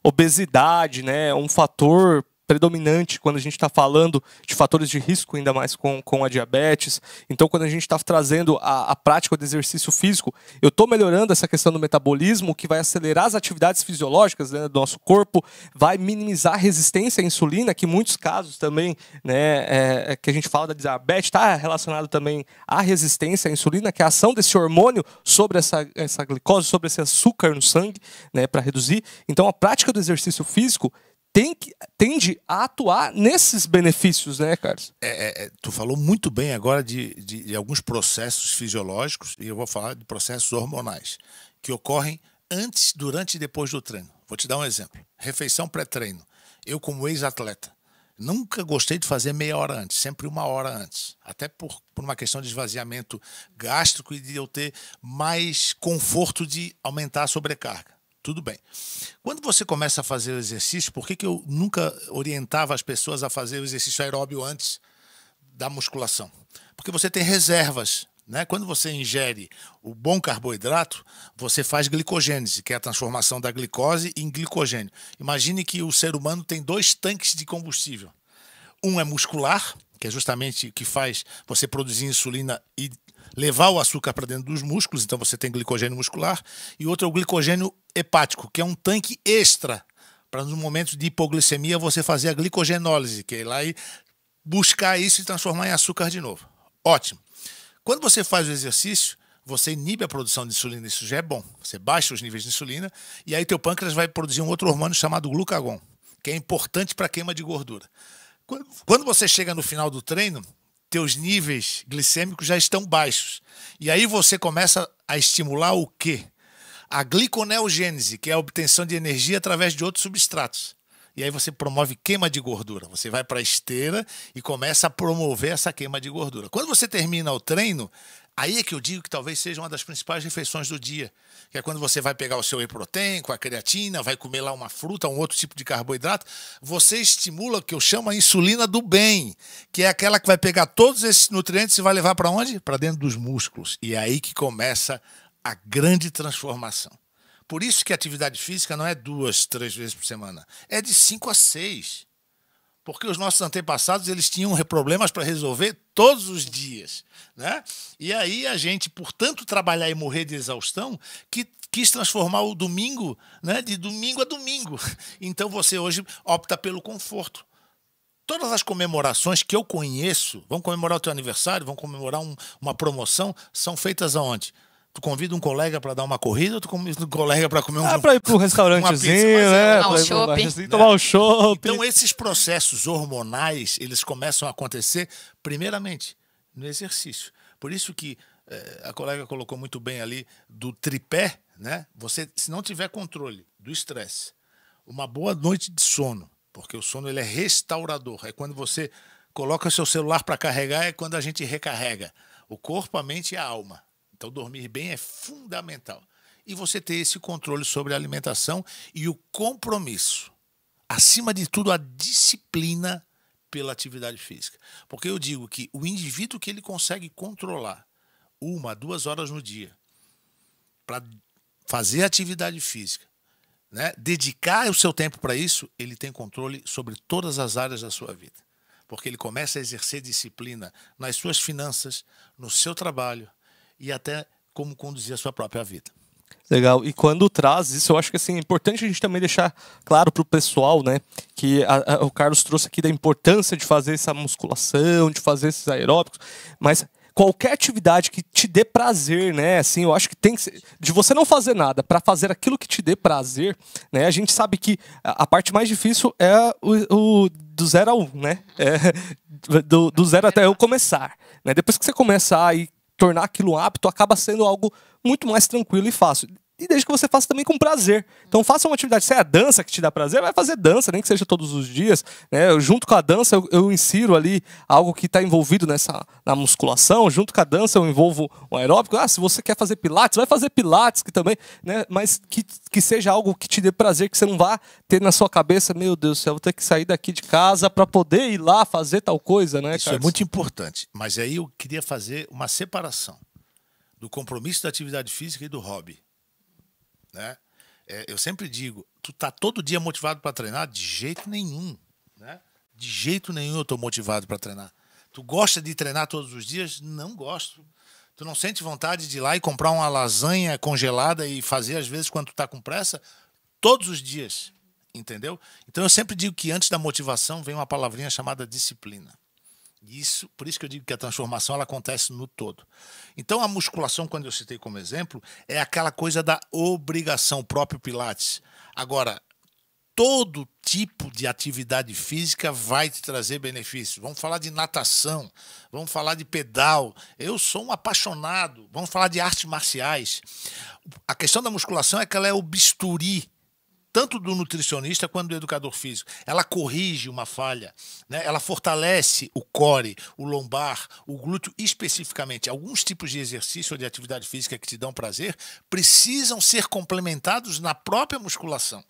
obesidade, né, é um fator predominante quando a gente está falando de fatores de risco, ainda mais com a diabetes. Então, quando a gente está trazendo a prática do exercício físico, eu estou melhorando essa questão do metabolismo, que vai acelerar as atividades fisiológicas, né, do nosso corpo, vai minimizar a resistência à insulina, que em muitos casos também, né, que a gente fala da diabetes, está relacionado também à resistência à insulina, que é a ação desse hormônio sobre essa glicose, sobre esse açúcar no sangue, né, para reduzir. Então, a prática do exercício físico tende a atuar nesses benefícios, né, Carlos? Tu falou muito bem agora de alguns processos fisiológicos, e eu vou falar de processos hormonais, que ocorrem antes, durante e depois do treino. Vou te dar um exemplo. Refeição pré-treino. Eu, como ex-atleta, nunca gostei de fazer meia hora antes, sempre 1 hora antes. Até por uma questão de esvaziamento gástrico e de eu ter mais conforto de aumentar a sobrecarga. Tudo bem. Quando você começa a fazer o exercício, por que eu nunca orientava as pessoas a fazer o exercício aeróbio antes da musculação? Porque você tem reservas, né? Quando você ingere o bom carboidrato, você faz glicogênese, que é a transformação da glicose em glicogênio. Imagine que o ser humano tem 2 tanques de combustível. Um é muscular, que é justamente o que faz você produzir insulina e levar o açúcar para dentro dos músculos, então você tem glicogênio muscular, e outro é o glicogênio hepático, que é um tanque extra para nos momentos de hipoglicemia você fazer a glicogenólise, que é ir lá e buscar isso e transformar em açúcar de novo. Ótimo. Quando você faz o exercício, você inibe a produção de insulina, isso já é bom. Você baixa os níveis de insulina e aí teu pâncreas vai produzir um outro hormônio chamado glucagon, que é importante para a queima de gordura. Quando você chega no final do treino, teus níveis glicêmicos já estão baixos. E aí você começa a estimular o quê? A gliconeogênese, que é a obtenção de energia através de outros substratos. E aí você promove queima de gordura. Você vai para a esteira e começa a promover essa queima de gordura. Quando você termina o treino, Aí é que eu digo que talvez seja uma das principais refeições do dia, que é quando você vai pegar o seu whey protein com a creatina, vai comer lá uma fruta, um outro tipo de carboidrato, você estimula o que eu chamo a insulina do bem, que é aquela que vai pegar todos esses nutrientes e vai levar para onde? Para dentro dos músculos. E é aí que começa a grande transformação. Por isso que a atividade física não é 2, 3 vezes por semana, é de 5 a 6. Porque os nossos antepassados eles tinham problemas para resolver todos os dias, né? E aí a gente, por tanto trabalhar e morrer de exaustão, quis transformar o domingo, né, de domingo a domingo. Então você hoje opta pelo conforto. Todas as comemorações que eu conheço, vão comemorar o teu aniversário, vão comemorar uma promoção, são feitas aonde? Tu convida um colega para dar uma corrida ou tu convida um colega para comer para ir para um restaurantezinho, né? Tomar um chopp. Tomar um chopp. Então, esses processos hormonais, eles começam a acontecer, primeiramente, no exercício. Por isso que a colega colocou muito bem ali do tripé, né? Você, se não tiver controle do estresse, uma boa noite de sono, porque o sono ele é restaurador. É quando você coloca seu celular para carregar, é quando a gente recarrega o corpo, a mente e a alma. Então, dormir bem é fundamental. E você ter esse controle sobre a alimentação e o compromisso. Acima de tudo, a disciplina pela atividade física. Porque eu digo que o indivíduo que ele consegue controlar 1 a 2 horas no dia para fazer atividade física, né, dedicar o seu tempo para isso, ele tem controle sobre todas as áreas da sua vida. Porque ele começa a exercer disciplina nas suas finanças, no seu trabalho, e até como conduzir a sua própria vida. Legal. E quando traz isso, eu acho que assim, é importante a gente também deixar claro para o pessoal, né, que o Carlos trouxe aqui da importância de fazer essa musculação, de fazer esses aeróbicos, mas qualquer atividade que te dê prazer, né, assim, eu acho que tem que ser, de você não fazer nada para fazer aquilo que te dê prazer, né, a gente sabe que a parte mais difícil é o do 0 a 1, né, do 0 até eu começar, né, depois que você começar e tornar aquilo um hábito, acaba sendo algo muito mais tranquilo e fácil. E desde que você faça também com prazer. Então faça uma atividade. Se é a dança que te dá prazer, vai fazer dança, nem que seja todos os dias, né? Junto com a dança, eu insiro ali algo que está envolvido na musculação. Junto com a dança, eu envolvo um aeróbico. Se você quer fazer pilates, vai fazer pilates, que também, né? Mas que seja algo que te dê prazer, que você não vá ter na sua cabeça, meu Deus do céu, eu vou ter que sair daqui de casa para poder ir lá fazer tal coisa, né, Isso Carlos? é muito importante. Mas aí eu queria fazer uma separação do compromisso da atividade física e do hobby. Né? Eu sempre digo, tu tá todo dia motivado para treinar? De jeito nenhum, né? De jeito nenhum eu estou motivado para treinar. Tu gosta de treinar todos os dias? Não gosto. Tu não sente vontade de ir lá e comprar uma lasanha congelada e fazer às vezes quando tu tá com pressa? Todos os dias, entendeu? Então eu sempre digo que antes da motivação vem uma palavrinha chamada disciplina. Por isso que eu digo que a transformação ela acontece no todo. Então a musculação, quando eu citei como exemplo, é aquela coisa da obrigação, o próprio Pilates. Agora, todo tipo de atividade física vai te trazer benefícios. Vamos falar de natação, vamos falar de pedal. Eu sou um apaixonado. Vamos falar de artes marciais. A questão da musculação é que ela é o bisturi, tanto do nutricionista quanto do educador físico. Ela corrige uma falha, né? Ela fortalece o core, o lombar, o glúteo especificamente. Alguns tipos de exercício ou de atividade física que te dão prazer precisam ser complementados na própria musculação.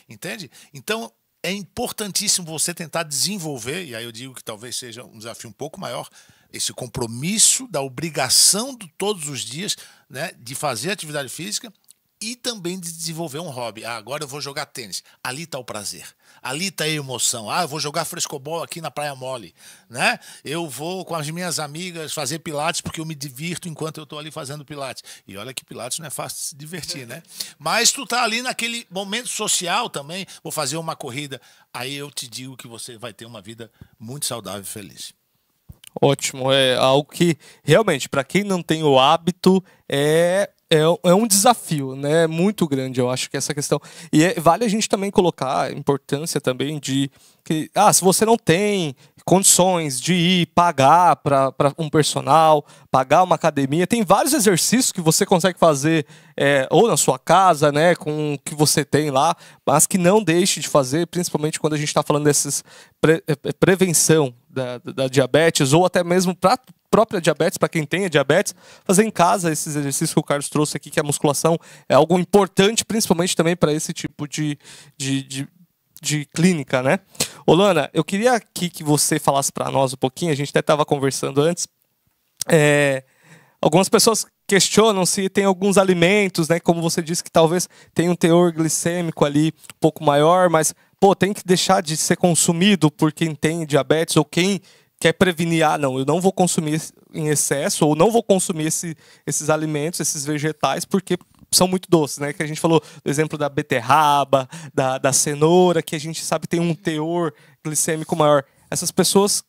Entende? Então, é importantíssimo você tentar desenvolver, e aí eu digo que talvez seja um desafio um pouco maior, esse compromisso da obrigação de todos os dias, né, de fazer atividade física, e também de desenvolver um hobby. Agora eu vou jogar tênis. Ali está o prazer. Ali está a emoção. Eu vou jogar frescobol aqui na Praia Mole, né? Eu vou com as minhas amigas fazer pilates porque eu me divirto enquanto eu estou ali fazendo pilates. E olha que pilates não é fácil de se divertir, né? Mas tu tá ali naquele momento social também. Vou fazer uma corrida. Aí eu te digo que você vai ter uma vida muito saudável e feliz. Ótimo. É algo que realmente, para quem não tem o hábito, é um desafio, né, muito grande, eu acho que essa questão. E vale a gente também colocar a importância também de que, se você não tem condições de ir pagar para um personal, pagar uma academia, tem vários exercícios que você consegue fazer ou na sua casa, né, com o que você tem lá, mas que não deixe de fazer, principalmente quando a gente está falando dessas prevenção da diabetes, ou até mesmo para própria diabetes, para quem tem diabetes, fazer em casa esses exercícios que o Carlos trouxe aqui, que a musculação é algo importante, principalmente também para esse tipo de clínica, né? Olana, eu queria aqui que você falasse para nós um pouquinho, a gente até estava conversando antes, algumas pessoas questionam se tem alguns alimentos, né, como você disse, que talvez tenha um teor glicêmico ali um pouco maior, mas tem que deixar de ser consumido por quem tem diabetes ou quem quer prevenir, não, eu não vou consumir em excesso ou não vou consumir esses alimentos, esses vegetais, porque são muito doces, né? Que a gente falou do exemplo da beterraba, da cenoura, que a gente sabe tem um teor glicêmico maior. Essas pessoas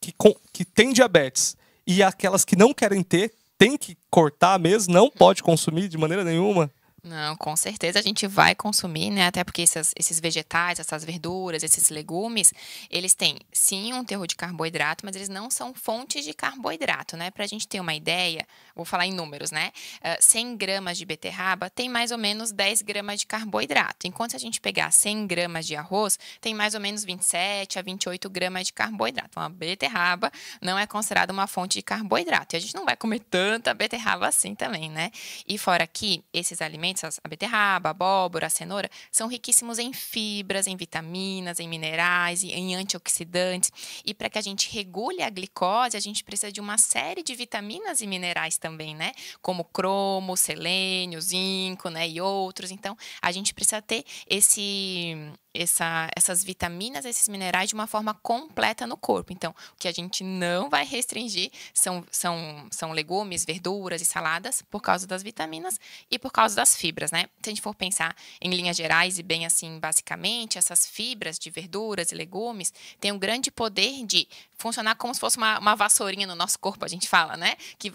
que têm diabetes e aquelas que não querem ter, tem que cortar mesmo, não pode consumir de maneira nenhuma? Não, com certeza a gente vai consumir, né? Até porque esses vegetais, essas verduras, esses legumes, eles têm sim um teor de carboidrato, mas eles não são fontes de carboidrato, né? Pra gente ter uma ideia, vou falar em números, né? 100 gramas de beterraba tem mais ou menos 10 gramas de carboidrato. Enquanto se a gente pegar 100 gramas de arroz, tem mais ou menos 27 a 28 gramas de carboidrato. Então, a beterraba não é considerada uma fonte de carboidrato. E a gente não vai comer tanta beterraba assim também, né? E fora que esses alimentos, a beterraba, a abóbora, a cenoura, são riquíssimos em fibras, em vitaminas, em minerais, em antioxidantes. E para que a gente regule a glicose, a gente precisa de uma série de vitaminas e minerais também, né? Como cromo, selênio, zinco, né? E outros. Então, a gente precisa ter essas vitaminas, esses minerais de uma forma completa no corpo. Então, o que a gente não vai restringir são legumes, verduras e saladas por causa das vitaminas e por causa das fibras, né? Se a gente for pensar em linhas gerais e bem assim, basicamente, essas fibras de verduras e legumes têm um grande poder de funcionar como se fosse uma vassourinha no nosso corpo, a gente fala, né? Que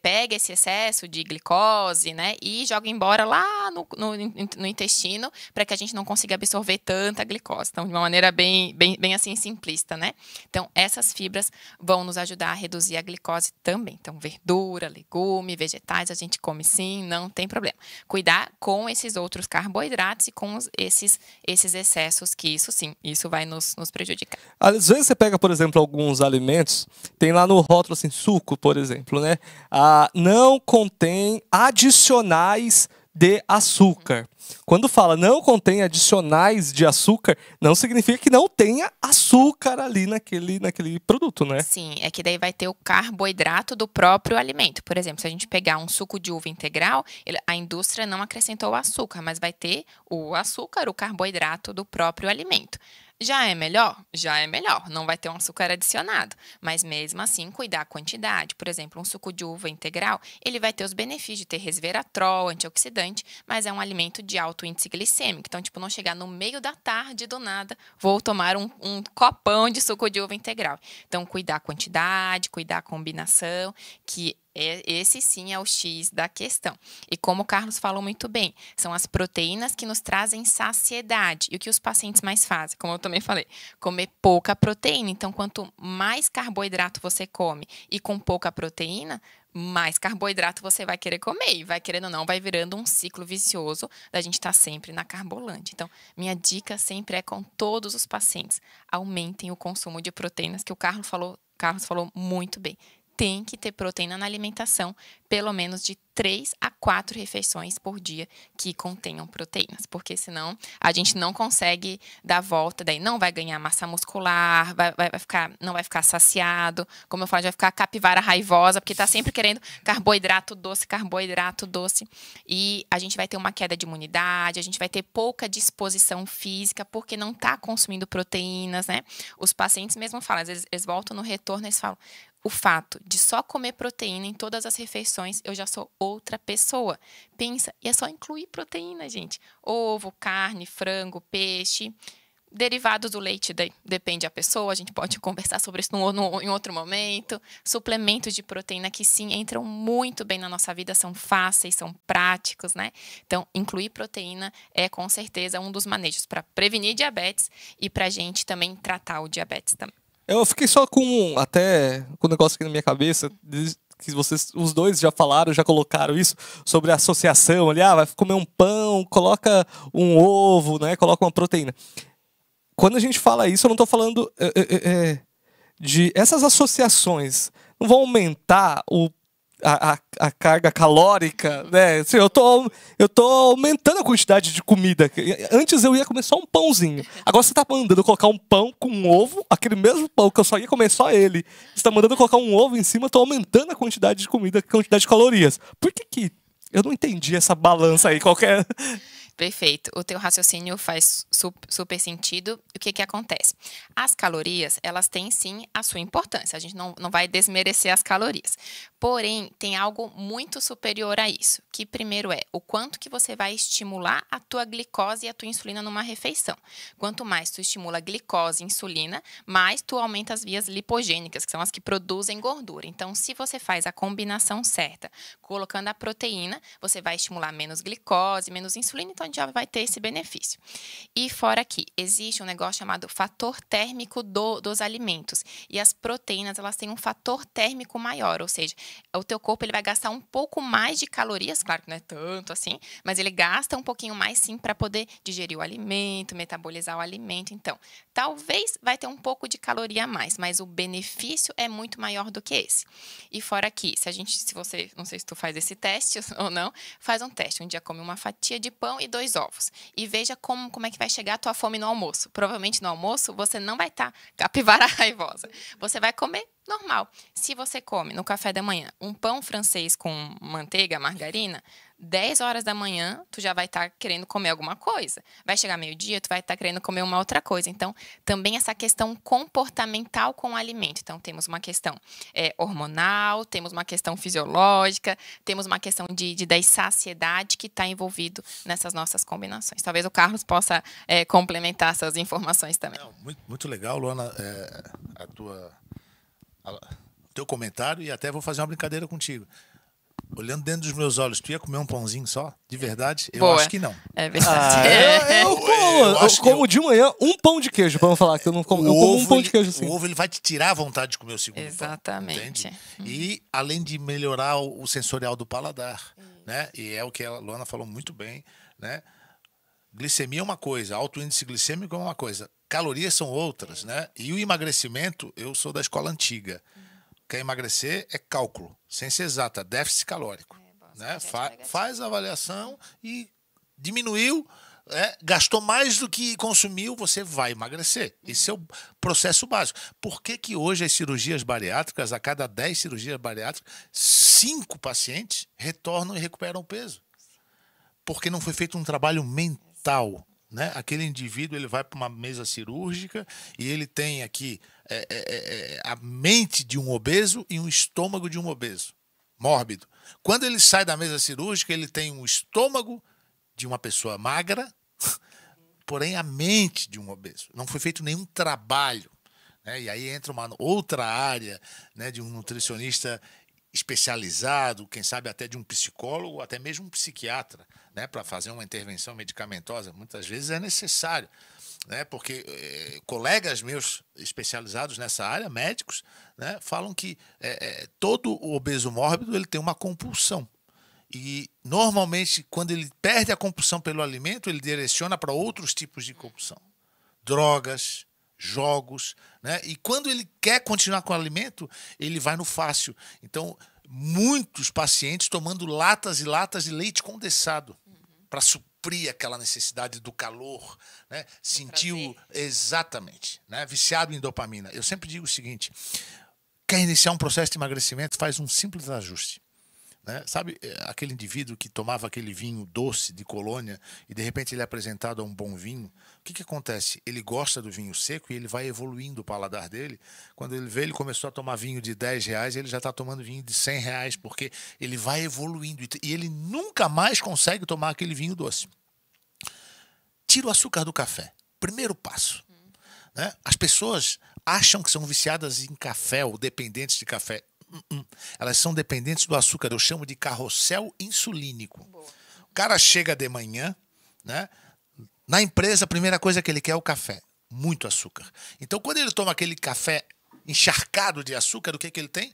pega esse excesso de glicose, né? E joga embora lá no intestino para que a gente não consiga absorver tanta glicose. Então, de uma maneira bem assim simplista, né? Então, essas fibras vão nos ajudar a reduzir a glicose também. Então, verdura, legume, vegetais, a gente come sim, não tem problema. Cuidar com esses outros carboidratos e com esses excessos, que isso vai nos prejudicar. Às vezes você pega, por exemplo, alguns alimentos, tem lá no rótulo assim, suco, por exemplo, né? Não contém adicionais de açúcar. Quando fala não contém adicionais de açúcar, não significa que não tenha açúcar ali naquele produto, né? Sim, é que daí vai ter o carboidrato do próprio alimento. Por exemplo, se a gente pegar um suco de uva integral, a indústria não acrescentou açúcar, mas vai ter o açúcar, o carboidrato do próprio alimento. Já é melhor? Já é melhor. Não vai ter um açúcar adicionado. Mas mesmo assim, cuidar a quantidade. Por exemplo, um suco de uva integral, ele vai ter os benefícios de ter resveratrol, antioxidante, mas é um alimento de alto índice glicêmico. Então, não chegar no meio da tarde, do nada, vou tomar um copão de suco de uva integral. Então, cuidar a quantidade, cuidar a combinação, que esse sim é o X da questão. E como o Carlos falou muito bem, são as proteínas que nos trazem saciedade. E o que os pacientes mais fazem, como eu também falei, comer pouca proteína. Então, quanto mais carboidrato você come e com pouca proteína, mais carboidrato você vai querer comer. E vai querendo ou não, vai virando um ciclo vicioso da gente estar sempre na carbolante. Então, minha dica sempre é com todos os pacientes. Aumentem o consumo de proteínas, que o Carlos falou muito bem. Tem que ter proteína na alimentação, pelo menos de 3 a 4 refeições por dia que contenham proteínas, porque senão a gente não consegue dar volta, daí não vai ganhar massa muscular, não vai ficar saciado, como eu falo, vai ficar capivara raivosa, porque está sempre querendo carboidrato doce, e a gente vai ter uma queda de imunidade, a gente vai ter pouca disposição física, porque não está consumindo proteínas, né? Os pacientes mesmo falam, às vezes eles voltam no retorno e eles falam, o fato de só comer proteína em todas as refeições, eu já sou outra pessoa. Pensa, e é só incluir proteína, gente. Ovo, carne, frango, peixe, derivados do leite, depende da pessoa, a gente pode conversar sobre isso em outro momento. Suplementos de proteína que sim, entram muito bem na nossa vida, são fáceis, são práticos, né? Então, incluir proteína é com certeza um dos manejos para prevenir diabetes e para a gente também tratar o diabetes também. Eu fiquei só com um negócio aqui na minha cabeça, que vocês, os dois já falaram, já colocaram isso, sobre a associação ali, vai comer um pão, coloca um ovo, né, coloca uma proteína. Quando a gente fala isso, eu não estou falando de essas associações não vão aumentar a carga calórica, né? Assim, eu tô aumentando a quantidade de comida. Antes eu ia comer só um pãozinho. Agora você tá mandando eu colocar um pão com um ovo, aquele mesmo pão que eu só ia comer só ele. Você tá mandando eu colocar um ovo em cima, eu tô aumentando a quantidade de comida, a quantidade de calorias. Por que eu não entendi essa balança aí? Qualquer. Perfeito. O teu raciocínio faz super sentido. O que acontece? As calorias, elas têm sim a sua importância. A gente não vai desmerecer as calorias. Porém, tem algo muito superior a isso. Que primeiro é o quanto que você vai estimular a tua glicose e a tua insulina numa refeição. Quanto mais tu estimula a glicose e insulina, mais tu aumenta as vias lipogênicas, que são as que produzem gordura. Então, se você faz a combinação certa, colocando a proteína, você vai estimular menos glicose, menos insulina, então a gente já vai ter esse benefício. E fora aqui, existe um negócio chamado fator térmico dos alimentos. E as proteínas, elas têm um fator térmico maior, ou seja, o teu corpo ele vai gastar um pouco mais de calorias, claro que não é tanto assim, mas ele gasta um pouquinho mais sim para poder digerir o alimento, metabolizar o alimento. Então, talvez vai ter um pouco de caloria a mais, mas o benefício é muito maior do que esse. E fora aqui, se você, não sei se tu faz esse teste ou não, faz um teste. Um dia come uma fatia de pão e 2 ovos. E veja como é que vai chegar a tua fome no almoço. Provavelmente no almoço você não vai estar capivara raivosa. Você vai comer normal. Se você come no café da manhã um pão francês com manteiga, margarina, 10 horas da manhã tu já vai estar querendo comer alguma coisa. Vai chegar meio-dia, tu vai estar querendo comer uma outra coisa. Então, também essa questão comportamental com o alimento. Então, temos uma questão hormonal, temos uma questão fisiológica, temos uma questão da saciedade que está envolvido nessas nossas combinações. Talvez o Carlos possa complementar essas informações também. Não, muito legal, Luana, o teu comentário, e até vou fazer uma brincadeira contigo. Olhando dentro dos meus olhos, tu ia comer um pãozinho só? De verdade? Eu Boa. acho que não. É verdade. Eu como de manhã um pão de queijo, pra não falar que eu não como. Eu como um pão de queijo assim. O ovo ele vai te tirar a vontade de comer o segundo Exatamente. pão. Entende? E além de melhorar o sensorial do paladar, né? E é o que a Luana falou muito bem, né? Glicemia é uma coisa, alto índice glicêmico é uma coisa, calorias são outras, né? E o emagrecimento, eu sou da escola antiga. Quer emagrecer é cálculo, ciência exata, déficit calórico. Né? Faz a avaliação e diminuiu, gastou mais do que consumiu, você vai emagrecer. Esse é o processo básico. Por que hoje as cirurgias bariátricas, a cada 10 cirurgias bariátricas, 5 pacientes retornam e recuperam o peso? Porque não foi feito um trabalho mental. Né? Aquele indivíduo ele vai para uma mesa cirúrgica e ele tem aqui a mente de um obeso e um estômago de um obeso, mórbido. Quando ele sai da mesa cirúrgica, ele tem um estômago de uma pessoa magra, porém a mente de um obeso. Não foi feito nenhum trabalho. Né? E aí entra uma outra área, né, de um nutricionista especializado, quem sabe até de um psicólogo, até mesmo um psiquiatra, né, para fazer uma intervenção medicamentosa. Muitas vezes é necessário, né, porque colegas meus especializados nessa área, médicos, né, falam que todo o obeso mórbido ele tem uma compulsão. E, normalmente, quando ele perde a compulsão pelo alimento, ele direciona para outros tipos de compulsão. Drogas, jogos, né? E quando ele quer continuar com o alimento, ele vai no fácil. Então, muitos pacientes tomando latas e latas de leite condensado para suprir aquela necessidade do calor, né? Sentiu exatamente, né? Viciado em dopamina. Eu sempre digo o seguinte: quer iniciar um processo de emagrecimento, faz um simples ajuste. Né? Sabe aquele indivíduo que tomava aquele vinho doce de colônia e de repente ele é apresentado a um bom vinho? O que acontece? Ele gosta do vinho seco e ele vai evoluindo o paladar dele. Quando ele vê, ele começou a tomar vinho de R$10 e ele já está tomando vinho de R$100, porque ele vai evoluindo e ele nunca mais consegue tomar aquele vinho doce. Tira o açúcar do café. Primeiro passo. Né? As pessoas acham que são viciadas em café ou dependentes de café. Elas são dependentes do açúcar. Eu chamo de carrossel insulínico. Boa. O cara chega de manhã, né? Na empresa, a primeira coisa que ele quer é o café. Muito açúcar. Então, quando ele toma aquele café encharcado de açúcar, o que ele tem?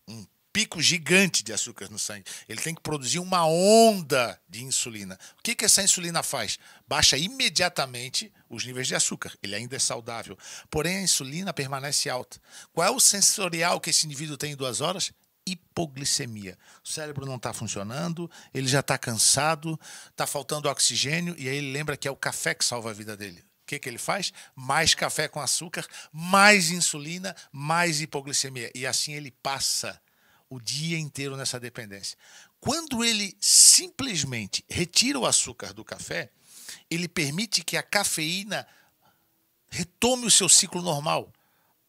Um pico gigante de açúcar no sangue. Ele tem que produzir uma onda de insulina. O que essa insulina faz? Baixa imediatamente os níveis de açúcar. Ele ainda é saudável. Porém, a insulina permanece alta. Qual é o sensorial que esse indivíduo tem em 2 horas? Hipoglicemia. O cérebro não está funcionando, ele já está cansado, está faltando oxigênio, e aí ele lembra que é o café que salva a vida dele. O que ele faz? Mais café com açúcar, mais insulina, mais hipoglicemia. E assim ele passa o dia inteiro nessa dependência. Quando ele simplesmente retira o açúcar do café, ele permite que a cafeína retome o seu ciclo normal.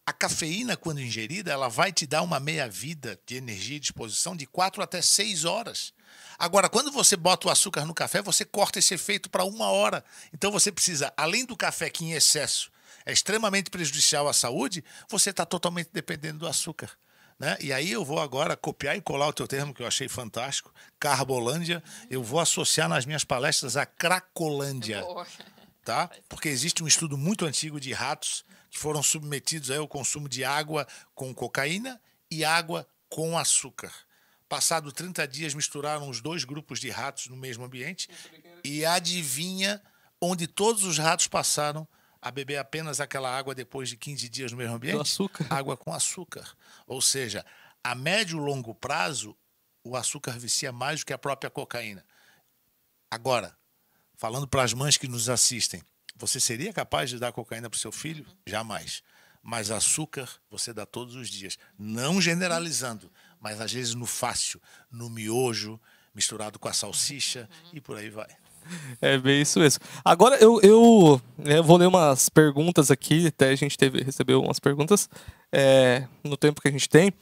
A cafeína, quando ingerida, ela vai te dar uma meia-vida de energia e disposição de 4 até 6 horas. Agora, quando você bota o açúcar no café, você corta esse efeito para 1 hora. Então você precisa, além do café que em excesso é extremamente prejudicial à saúde, você está totalmente dependendo do açúcar. Né? E aí eu vou agora copiar e colar o teu termo, que eu achei fantástico, Carbolândia. Eu vou associar nas minhas palestras a Cracolândia. Tá? Porque existe um estudo muito antigo de ratos que foram submetidos ao consumo de água com cocaína e água com açúcar. Passado 30 dias, misturaram os 2 grupos de ratos no mesmo ambiente e adivinha onde todos os ratos passaram a beber apenas aquela água depois de 15 dias no mesmo ambiente? Do açúcar. Água com açúcar. Ou seja, a médio e longo prazo, o açúcar vicia mais do que a própria cocaína. Agora, falando para as mães que nos assistem, você seria capaz de dar cocaína para o seu filho? Jamais. Mas açúcar você dá todos os dias. Não generalizando, mas às vezes no fácil, no miojo, misturado com a salsicha e por aí vai. É bem isso mesmo. Agora eu vou ler umas perguntas aqui, até a gente recebeu umas perguntas no tempo que a gente tem.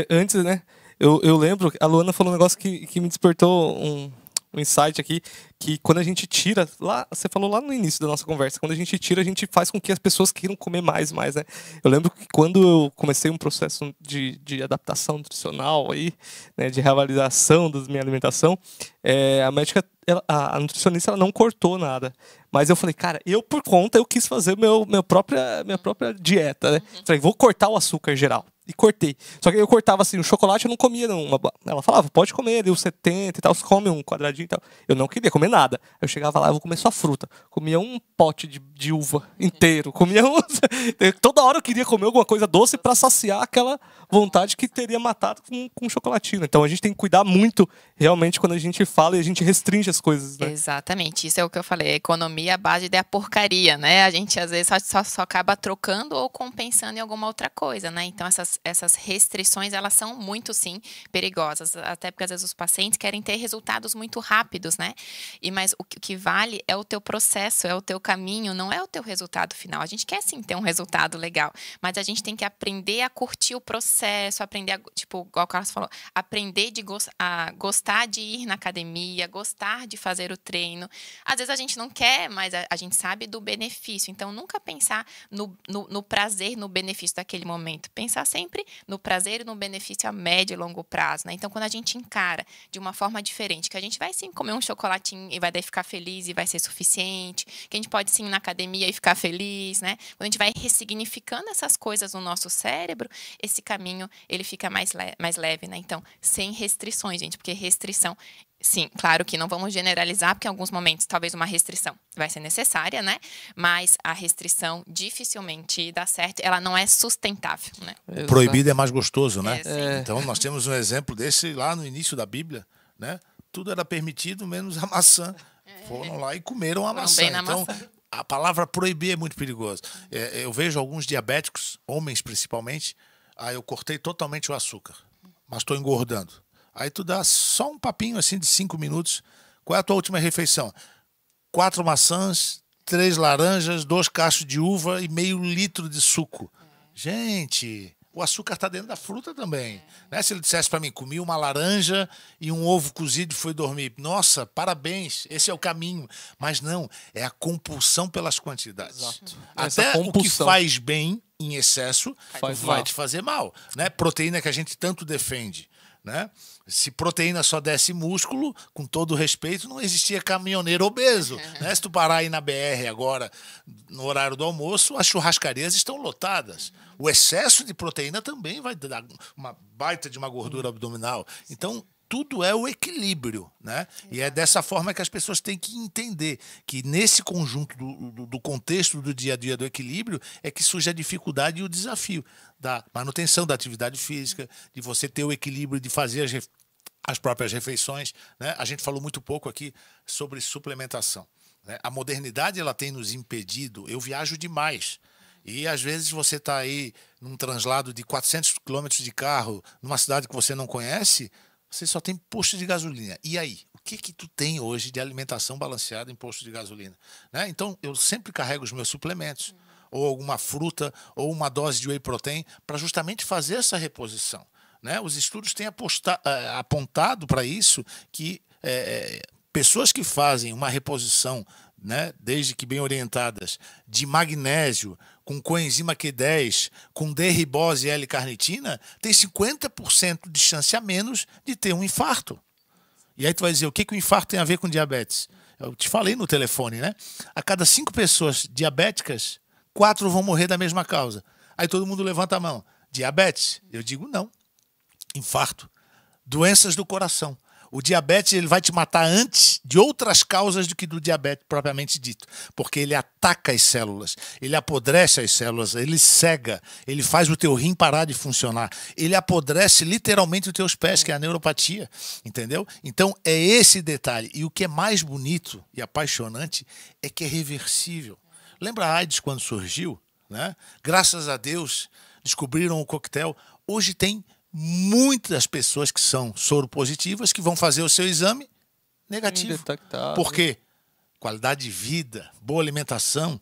Antes, né, eu lembro, a Luana falou um negócio que me despertou um insight aqui, que quando a gente tira, lá, você falou lá no início da nossa conversa, quando a gente tira, a gente faz com que as pessoas queiram comer mais, né? Eu lembro que quando eu comecei um processo de adaptação nutricional aí, né, de reavaliação da minha alimentação, a médica, a nutricionista, ela não cortou nada. Mas eu falei, cara, por conta, eu quis fazer minha própria dieta, né? Falei, vou cortar o açúcar geral. E cortei. Só que eu cortava assim, o chocolate eu não comia. Não. Ela falava, pode comer ali os 70 e tal, você come um quadradinho e tal. Eu não queria comer nada. Eu chegava lá, eu vou comer só fruta. Comia um pote de uva inteiro. Comia toda hora eu queria comer alguma coisa doce para saciar aquela vontade que teria matado com chocolatina. Então a gente tem que cuidar muito, realmente, quando a gente fala e a gente restringe as coisas, né? Exatamente, isso é o que eu falei. A economia, a base da porcaria, né? A gente às vezes só acaba trocando ou compensando em alguma outra coisa, né? Então essas restrições, elas são muito, sim, perigosas. Até porque às vezes os pacientes querem ter resultados muito rápidos, né? Mas o que vale é o teu processo, é o teu caminho, não é o teu resultado final. A gente quer sim ter um resultado legal, mas a gente tem que aprender a curtir o processo, aprender a, tipo, igual o Carlos falou, aprender a gostar de ir na academia, gostar de fazer o treino. Às vezes a gente não quer, mas a gente sabe do benefício. Então, nunca pensar no prazer, no benefício daquele momento. Pensar sempre no prazer e no benefício a médio e longo prazo, né? Então, quando a gente encara de uma forma diferente, que a gente vai sim comer um chocolatinho e vai daí ficar feliz e vai ser suficiente, que a gente pode sim ir na academia e ficar feliz, né? Quando a gente vai ressignificando essas coisas no nosso cérebro, esse caminho, ele fica mais leve, né? Então, sem restrições, gente, porque restrição, sim, claro que não vamos generalizar, porque em alguns momentos talvez uma restrição vai ser necessária, né? Mas a restrição dificilmente dá certo, ela não é sustentável, né? O proibido é mais gostoso, né? Sim. Então nós temos um exemplo desse lá no início da Bíblia, né? Tudo era permitido, menos a maçã. Foram lá e comeram a maçã. Bem na Então, maçã. a palavra proibir é muito perigosa. Eu vejo alguns diabéticos, homens principalmente, eu cortei totalmente o açúcar, mas estou engordando. Aí tu dá só um papinho assim de 5 minutos. Qual é a tua última refeição? 4 maçãs, 3 laranjas, 2 cachos de uva e meio litro de suco. Gente, o açúcar está dentro da fruta também. Né? Se ele dissesse para mim, comi uma laranja e um ovo cozido e fui dormir. Nossa, parabéns, esse é o caminho. Mas não, é a compulsão pelas quantidades. Exato. Até Essa o que compulsão faz bem em excesso Faz vai mal. te fazer mal. Né? Proteína que a gente tanto defende. né? Se proteína só desse músculo, com todo respeito, não existia caminhoneiro obeso. Né? Se tu parar aí na BR agora, no horário do almoço, as churrascarias estão lotadas. O excesso de proteína também vai dar uma baita de uma gordura abdominal. Então, tudo é o equilíbrio, né? E é dessa forma que as pessoas têm que entender que nesse conjunto do contexto do dia a dia do equilíbrio é que surge a dificuldade e o desafio da manutenção da atividade física, de você ter o equilíbrio de fazer as próprias refeições, né? A gente falou muito pouco aqui sobre suplementação, né? A modernidade ela tem nos impedido, eu viajo demais, e às vezes você está aí num translado de 400 quilômetros de carro, numa cidade que você não conhece, você só tem posto de gasolina. E aí? O que tu tem hoje de alimentação balanceada em posto de gasolina? Né? Então, eu sempre carrego os meus suplementos, ou alguma fruta, ou uma dose de whey protein, para justamente fazer essa reposição. Né? Os estudos têm apontado para isso que pessoas que fazem uma reposição, né, desde que bem orientadas, de magnésio, com coenzima Q10, com D-ribose e L-carnitina, tem 50% de chance a menos de ter um infarto. E aí tu vai dizer, o que o infarto tem a ver com diabetes? Eu te falei no telefone, né? A cada 5 pessoas diabéticas, 4 vão morrer da mesma causa. Aí todo mundo levanta a mão. Diabetes? Eu digo não. Infarto. Doenças do coração. O diabetes ele vai te matar antes de outras causas do que do diabetes propriamente dito, porque ele ataca as células, ele apodrece as células, ele cega, ele faz o teu rim parar de funcionar, ele apodrece literalmente os teus pés, que é a neuropatia, entendeu? Então é esse detalhe. E o que é mais bonito e apaixonante é que é reversível. Lembra a AIDS quando surgiu? Né? Graças a Deus descobriram o coquetel. Hoje tem muitas pessoas que são soropositivas que vão fazer o seu exame negativo. Indetectável. Por quê? Qualidade de vida, boa alimentação.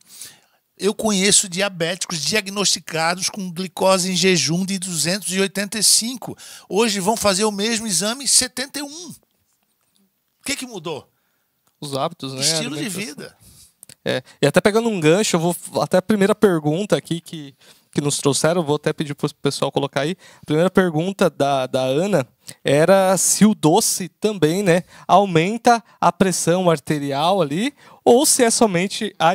Eu conheço diabéticos diagnosticados com glicose em jejum de 285. Hoje vão fazer o mesmo exame 71. O que mudou? Os hábitos, né? Estilo de vida. E até pegando um gancho, eu vou até a primeira pergunta aqui que nos trouxeram, vou até pedir para o pessoal colocar aí. A primeira pergunta da Ana era se o doce também, né, aumenta a pressão arterial ali, ou se é somente a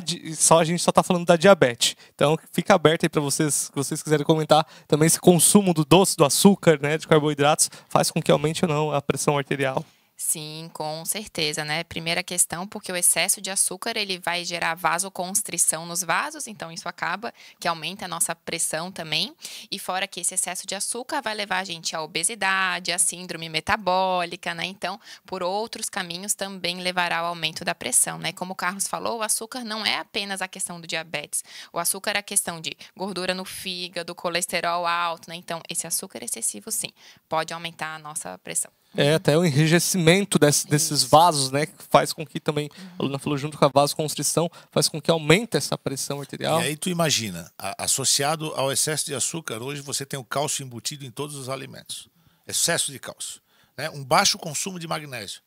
gente só está falando da diabetes. Então fica aberto aí para vocês, se vocês quiserem comentar também se o consumo do doce, do açúcar, né, de carboidratos, faz com que aumente ou não a pressão arterial. Sim, com certeza, né? Primeira questão, porque o excesso de açúcar, ele vai gerar vasoconstrição nos vasos, então isso acaba que aumenta a nossa pressão também. E fora que esse excesso de açúcar vai levar a gente à obesidade, à síndrome metabólica, né? Então, por outros caminhos também levará ao aumento da pressão, né? Como o Carlos falou, o açúcar não é apenas a questão do diabetes. O açúcar é a questão de gordura no fígado, colesterol alto, né? Então, esse açúcar excessivo, sim, pode aumentar a nossa pressão. Até o enrijecimento desses vasos, né? Que faz com que também, a Luna falou, junto com a vasoconstrição, faz com que aumente essa pressão arterial. E aí tu imagina, associado ao excesso de açúcar, hoje você tem o cálcio embutido em todos os alimentos. Excesso de cálcio. Né? Um baixo consumo de magnésio.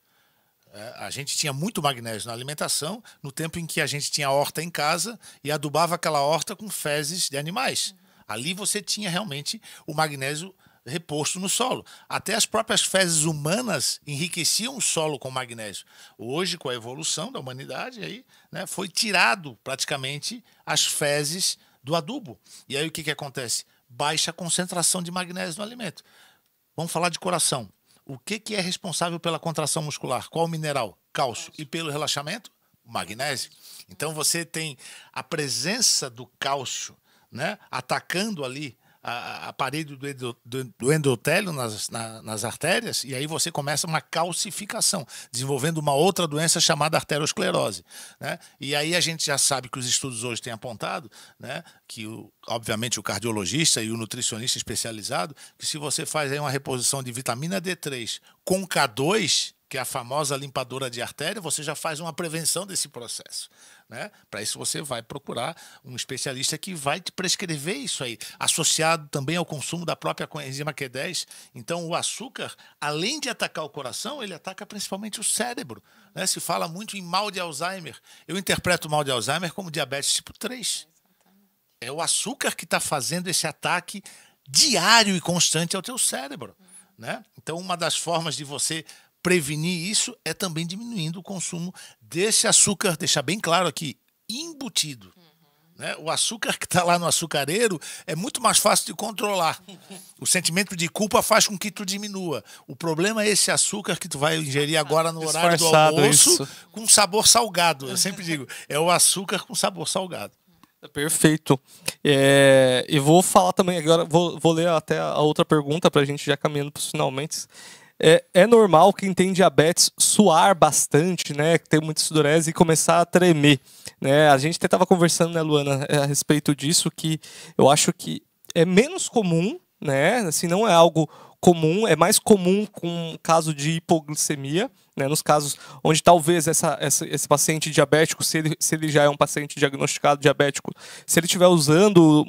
A gente tinha muito magnésio na alimentação, no tempo em que a gente tinha horta em casa e adubava aquela horta com fezes de animais. Ali você tinha realmente o magnésio reposto no solo. Até as próprias fezes humanas enriqueciam o solo com magnésio. Hoje, com a evolução da humanidade, aí, né, foi tirado praticamente as fezes do adubo. E aí o que acontece? Baixa concentração de magnésio no alimento. Vamos falar de coração. O que é responsável pela contração muscular? Qual o mineral? Cálcio. E pelo relaxamento? Magnésio. Então você tem a presença do cálcio, né, atacando ali a parede do endotélio nas artérias, e aí você começa uma calcificação, desenvolvendo uma outra doença chamada arteriosclerose. Né? E aí a gente já sabe que os estudos hoje têm apontado, né, que obviamente o cardiologista e o nutricionista especializado, que se você faz aí uma reposição de vitamina D3 com K2, que é a famosa limpadora de artéria, você já faz uma prevenção desse processo. Né? Para isso você vai procurar um especialista que vai te prescrever isso aí, associado também ao consumo da própria coenzima Q10. Então o açúcar, além de atacar o coração, ele ataca principalmente o cérebro. Né? Se fala muito em mal de Alzheimer. Eu interpreto o mal de Alzheimer como diabetes tipo 3. É o açúcar que está fazendo esse ataque diário e constante ao teu cérebro. né? Então, uma das formas de você prevenir isso é também diminuindo o consumo desse açúcar, deixar bem claro aqui, embutido. Né? O açúcar que está lá no açucareiro é muito mais fácil de controlar. O sentimento de culpa faz com que tu diminua. O problema é esse açúcar que tu vai ingerir agora no horário do almoço isso. com sabor salgado. Eu sempre digo, é o açúcar com sabor salgado. Perfeito. E vou falar também, agora vou ler até a outra pergunta para a gente já caminhando para os finalmente. É normal quem tem diabetes suar bastante, né? Ter muita sudorese e começar a tremer, né? A gente até estava conversando, né, Luana, a respeito disso, que eu acho que é menos comum, né? Assim, não é algo comum, é mais comum com o caso de hipoglicemia, né, nos casos onde talvez esse paciente diabético, se ele já é um paciente diagnosticado diabético, se ele estiver usando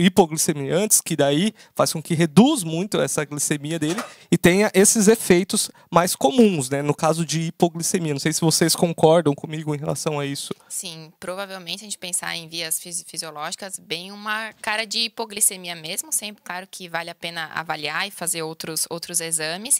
hipoglicemiantes, que daí faz com que reduz muito essa glicemia dele e tenha esses efeitos mais comuns, né, no caso de hipoglicemia. Não sei se vocês concordam comigo em relação a isso. Sim, provavelmente a gente pensar em vias fisiológicas, bem uma cara de hipoglicemia mesmo, sempre claro que vale a pena avaliar e fazer outros exames.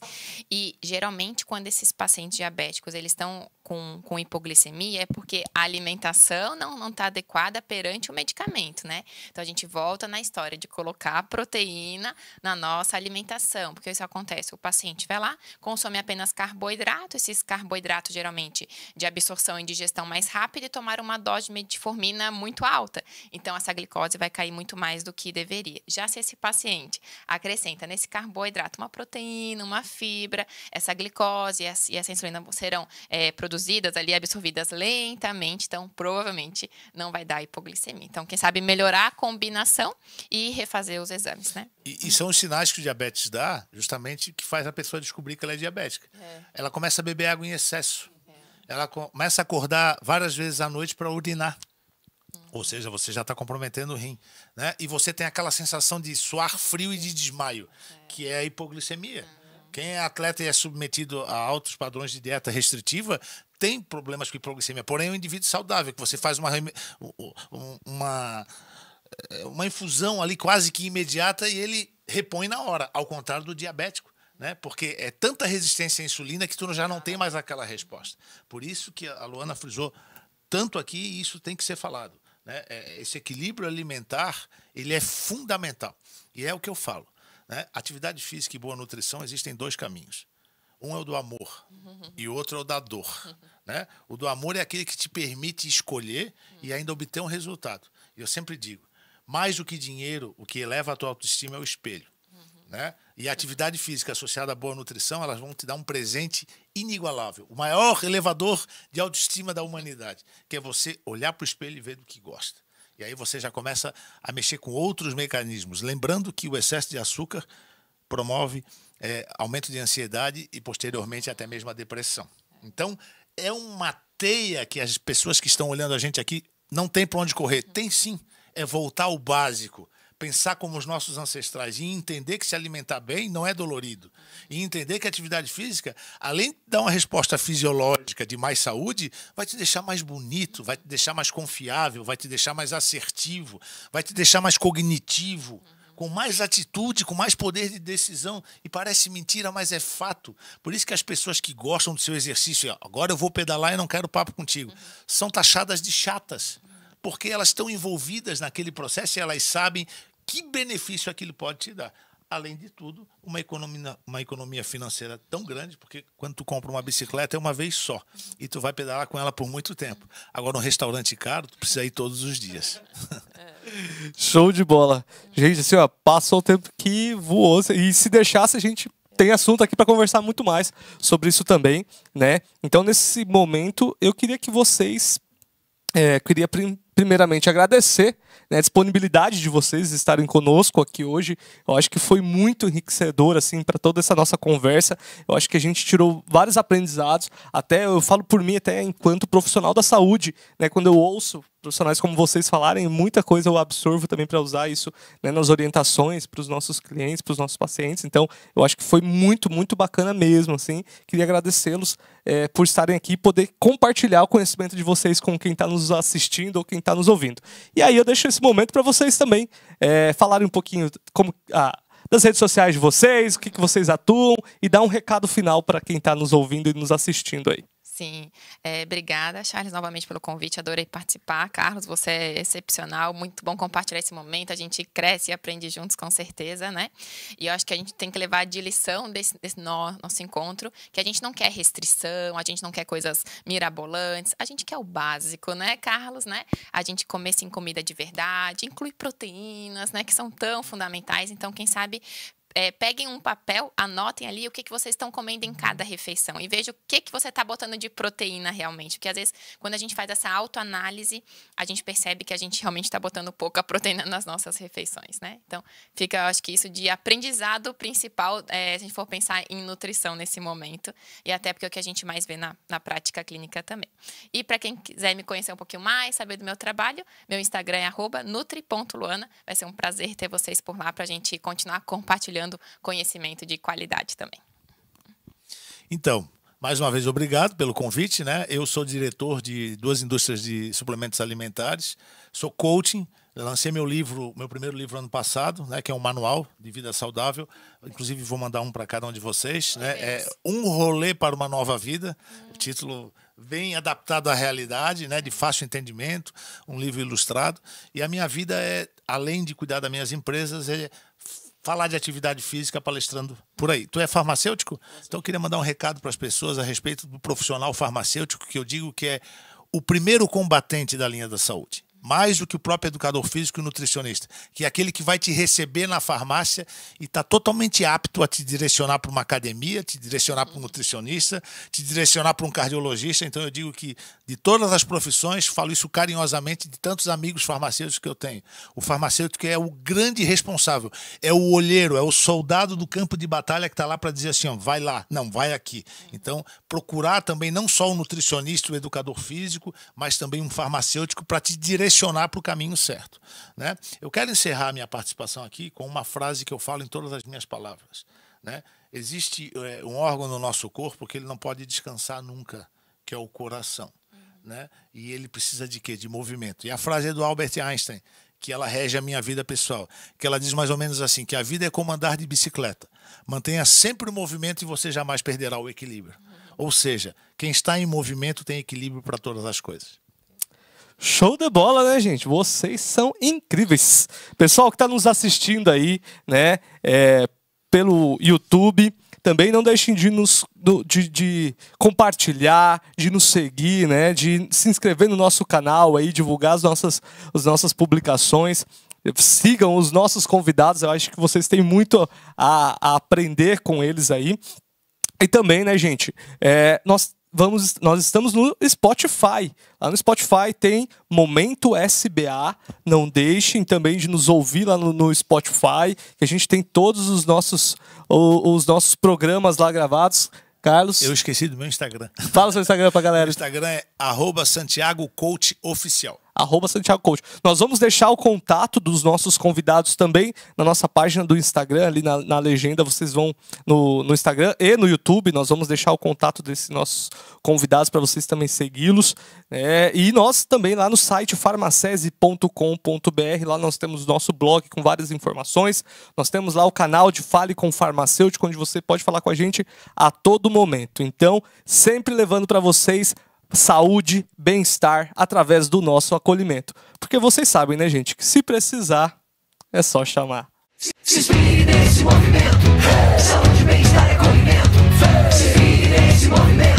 E geralmente quando esses pacientes diabéticos eles estão com hipoglicemia é porque a alimentação não está adequada perante o medicamento, né? Então a gente volta na história de colocar proteína na nossa alimentação, porque isso acontece, o paciente vai lá, consome apenas carboidrato, esses carboidratos geralmente de absorção e digestão mais rápida e tomar uma dose de metformina muito alta. Então essa glicose vai cair muito mais do que deveria. Já se esse paciente acrescenta nesse carboidrato uma proteína, uma fibra, essa glicose e essa insulina serão produzidas ali, absorvidas lentamente, então provavelmente não vai dar hipoglicemia. Então, quem sabe melhorar a combinação e refazer os exames, né? E são os sinais que o diabetes dá, justamente, que faz a pessoa descobrir que ela é diabética. Ela começa a beber água em excesso. Ela começa a acordar várias vezes à noite para urinar. Ou seja, você já está comprometendo o rim, né? E você tem aquela sensação de suar frio e de desmaio, que é a hipoglicemia. Quem é atleta e é submetido a altos padrões de dieta restritiva tem problemas com hipoglicemia. Porém, é um indivíduo saudável, que você faz uma infusão ali quase que imediata e ele repõe na hora, ao contrário do diabético, né? Porque é tanta resistência à insulina que tu já não tem mais aquela resposta. Por isso que a Luana frisou tanto aqui e isso tem que ser falado, né? Esse equilíbrio alimentar, ele é fundamental. E é o que eu falo. Né? Atividade física e boa nutrição existem dois caminhos. Um é o do amor e o outro é o da dor. Né? O do amor é aquele que te permite escolher e ainda obter um resultado. E eu sempre digo, mais do que dinheiro, o que eleva a tua autoestima é o espelho. Né? E a atividade física associada à boa nutrição, elas vão te dar um presente inigualável. O maior elevador de autoestima da humanidade, que é você olhar para o espelho e ver do que gosta. E aí você já começa a mexer com outros mecanismos. Lembrando que o excesso de açúcar promove aumento de ansiedade e, posteriormente, até mesmo a depressão. Então, é uma teia que as pessoas que estão olhando a gente aqui não tem para onde correr. Tem sim. É voltar ao básico. Pensar como os nossos ancestrais e entender que se alimentar bem não é dolorido. E entender que a atividade física, além de dar uma resposta fisiológica de mais saúde, vai te deixar mais bonito, vai te deixar mais confiável, vai te deixar mais assertivo, vai te deixar mais cognitivo, com mais atitude, com mais poder de decisão. E parece mentira, mas é fato. Por isso que as pessoas que gostam do seu exercício, agora eu vou pedalar e não quero papo contigo, são taxadas de chatas. Porque elas estão envolvidas naquele processo e elas sabem que benefício aquilo pode te dar. Além de tudo, uma economia financeira tão grande, porque quando tu compra uma bicicleta é uma vez só e tu vai pedalar com ela por muito tempo. Agora, um restaurante caro, tu precisa ir todos os dias. Show de bola. Gente, assim, ó, passou o tempo que voou. E se deixasse, a gente tem assunto aqui para conversar muito mais sobre isso também, né? Então, nesse momento, eu queria que vocês... primeiramente agradecer, né, a disponibilidade de vocês estarem conosco aqui hoje. Eu acho que foi muito enriquecedor assim, para toda essa nossa conversa. Eu acho que a gente tirou vários aprendizados. Até eu falo por mim, até enquanto profissional da saúde, né, quando eu ouço profissionais como vocês falarem, muita coisa eu absorvo também para usar isso, né, nas orientações para os nossos clientes, para os nossos pacientes. Então, eu acho que foi muito, muito bacana mesmo. Assim. Queria agradecê-los por estarem aqui e poder compartilhar o conhecimento de vocês com quem está nos assistindo ou quem está nos ouvindo. E aí eu deixo esse momento para vocês também falarem um pouquinho como das redes sociais de vocês, o que vocês atuam e dá um recado final para quem está nos ouvindo e nos assistindo aí. Sim, obrigada, Charles, novamente pelo convite, adorei participar. Carlos, você é excepcional, muito bom compartilhar esse momento, a gente cresce e aprende juntos, com certeza, né? E eu acho que a gente tem que levar de lição desse nosso encontro, que a gente não quer restrição, a gente não quer coisas mirabolantes, a gente quer o básico, né, Carlos, né? A gente comer, sim, comida de verdade, inclui proteínas, né, que são tão fundamentais, então, quem sabe... peguem um papel, anotem ali o que vocês estão comendo em cada refeição e vejam o que você está botando de proteína realmente. Porque, às vezes, quando a gente faz essa autoanálise, a gente percebe que a gente realmente está botando pouca proteína nas nossas refeições, né? Então, fica, eu acho que isso de aprendizado principal, se a gente for pensar em nutrição nesse momento. E até porque é o que a gente mais vê na prática clínica também. E para quem quiser me conhecer um pouquinho mais, saber do meu trabalho, meu Instagram é @nutri.luana. Vai ser um prazer ter vocês por lá para a gente continuar compartilhando conhecimento de qualidade também. Então, mais uma vez, obrigado pelo convite, né? Eu sou diretor de 2 indústrias de suplementos alimentares, sou coaching, lancei meu primeiro livro ano passado, né? Que é um manual de vida saudável, inclusive vou mandar um para cada um de vocês, né? É Um Rolê para uma Nova Vida, título bem adaptado à realidade, né? De fácil entendimento, um livro ilustrado, e a minha vida além de cuidar das minhas empresas, falar de atividade física palestrando por aí. Tu é farmacêutico? Então eu queria mandar um recado para as pessoas a respeito do profissional farmacêutico, que eu digo que é o primeiro combatente da linha da saúde. Mais do que o próprio educador físico e nutricionista, que é aquele que vai te receber na farmácia e está totalmente apto a te direcionar para uma academia, te direcionar para um nutricionista, te direcionar para um cardiologista. Então eu digo que de todas as profissões, falo isso carinhosamente de tantos amigos farmacêuticos que eu tenho. O farmacêutico é o grande responsável, é o olheiro, é o soldado do campo de batalha que está lá para dizer assim, ó, vai lá, não, vai aqui. Então procurar também não só o nutricionista, o educador físico, mas também um farmacêutico para te direcionar para o caminho certo, né? Eu quero encerrar minha participação aqui com uma frase que eu falo em todas as minhas palavras, né? Existe um órgão no nosso corpo que ele não pode descansar nunca, que é o coração, né? E ele precisa de quê? De movimento. E a frase é do Albert Einstein, que ela rege a minha vida pessoal, que ela diz mais ou menos assim, que a vida é como andar de bicicleta. Mantenha sempre o movimento e você jamais perderá o equilíbrio. Ou seja, quem está em movimento tem equilíbrio para todas as coisas. Show de bola, né, gente? Vocês são incríveis. Pessoal que está nos assistindo aí, né, pelo YouTube, também não deixem de compartilhar, de nos seguir, né, de se inscrever no nosso canal aí, divulgar as nossas publicações. Sigam os nossos convidados, eu acho que vocês têm muito a aprender com eles aí. E também, né, gente, nós estamos no Spotify. Lá no Spotify tem Momento SBA. Não deixem também de nos ouvir lá no Spotify, que a gente tem todos os nossos programas lá gravados. Carlos? Eu esqueci do meu Instagram. Fala seu Instagram pra galera. O Instagram é @SantiagoCoachOficial. @SantiagoCoach. Nós vamos deixar o contato dos nossos convidados também na nossa página do Instagram, ali na legenda, vocês vão no Instagram e no YouTube, nós vamos deixar o contato desses nossos convidados para vocês também segui-los. E nós também lá no site farmacese.com.br, lá nós temos o nosso blog com várias informações, nós temos lá o canal de Fale com Farmacêutico, onde você pode falar com a gente a todo momento. Então, sempre levando para vocês saúde, bem-estar através do nosso acolhimento. Porque vocês sabem, né, gente, que se precisar, é só chamar. Se inspire nesse movimento, saúde, bem-estar e acolhimento. Se inspire nesse movimento.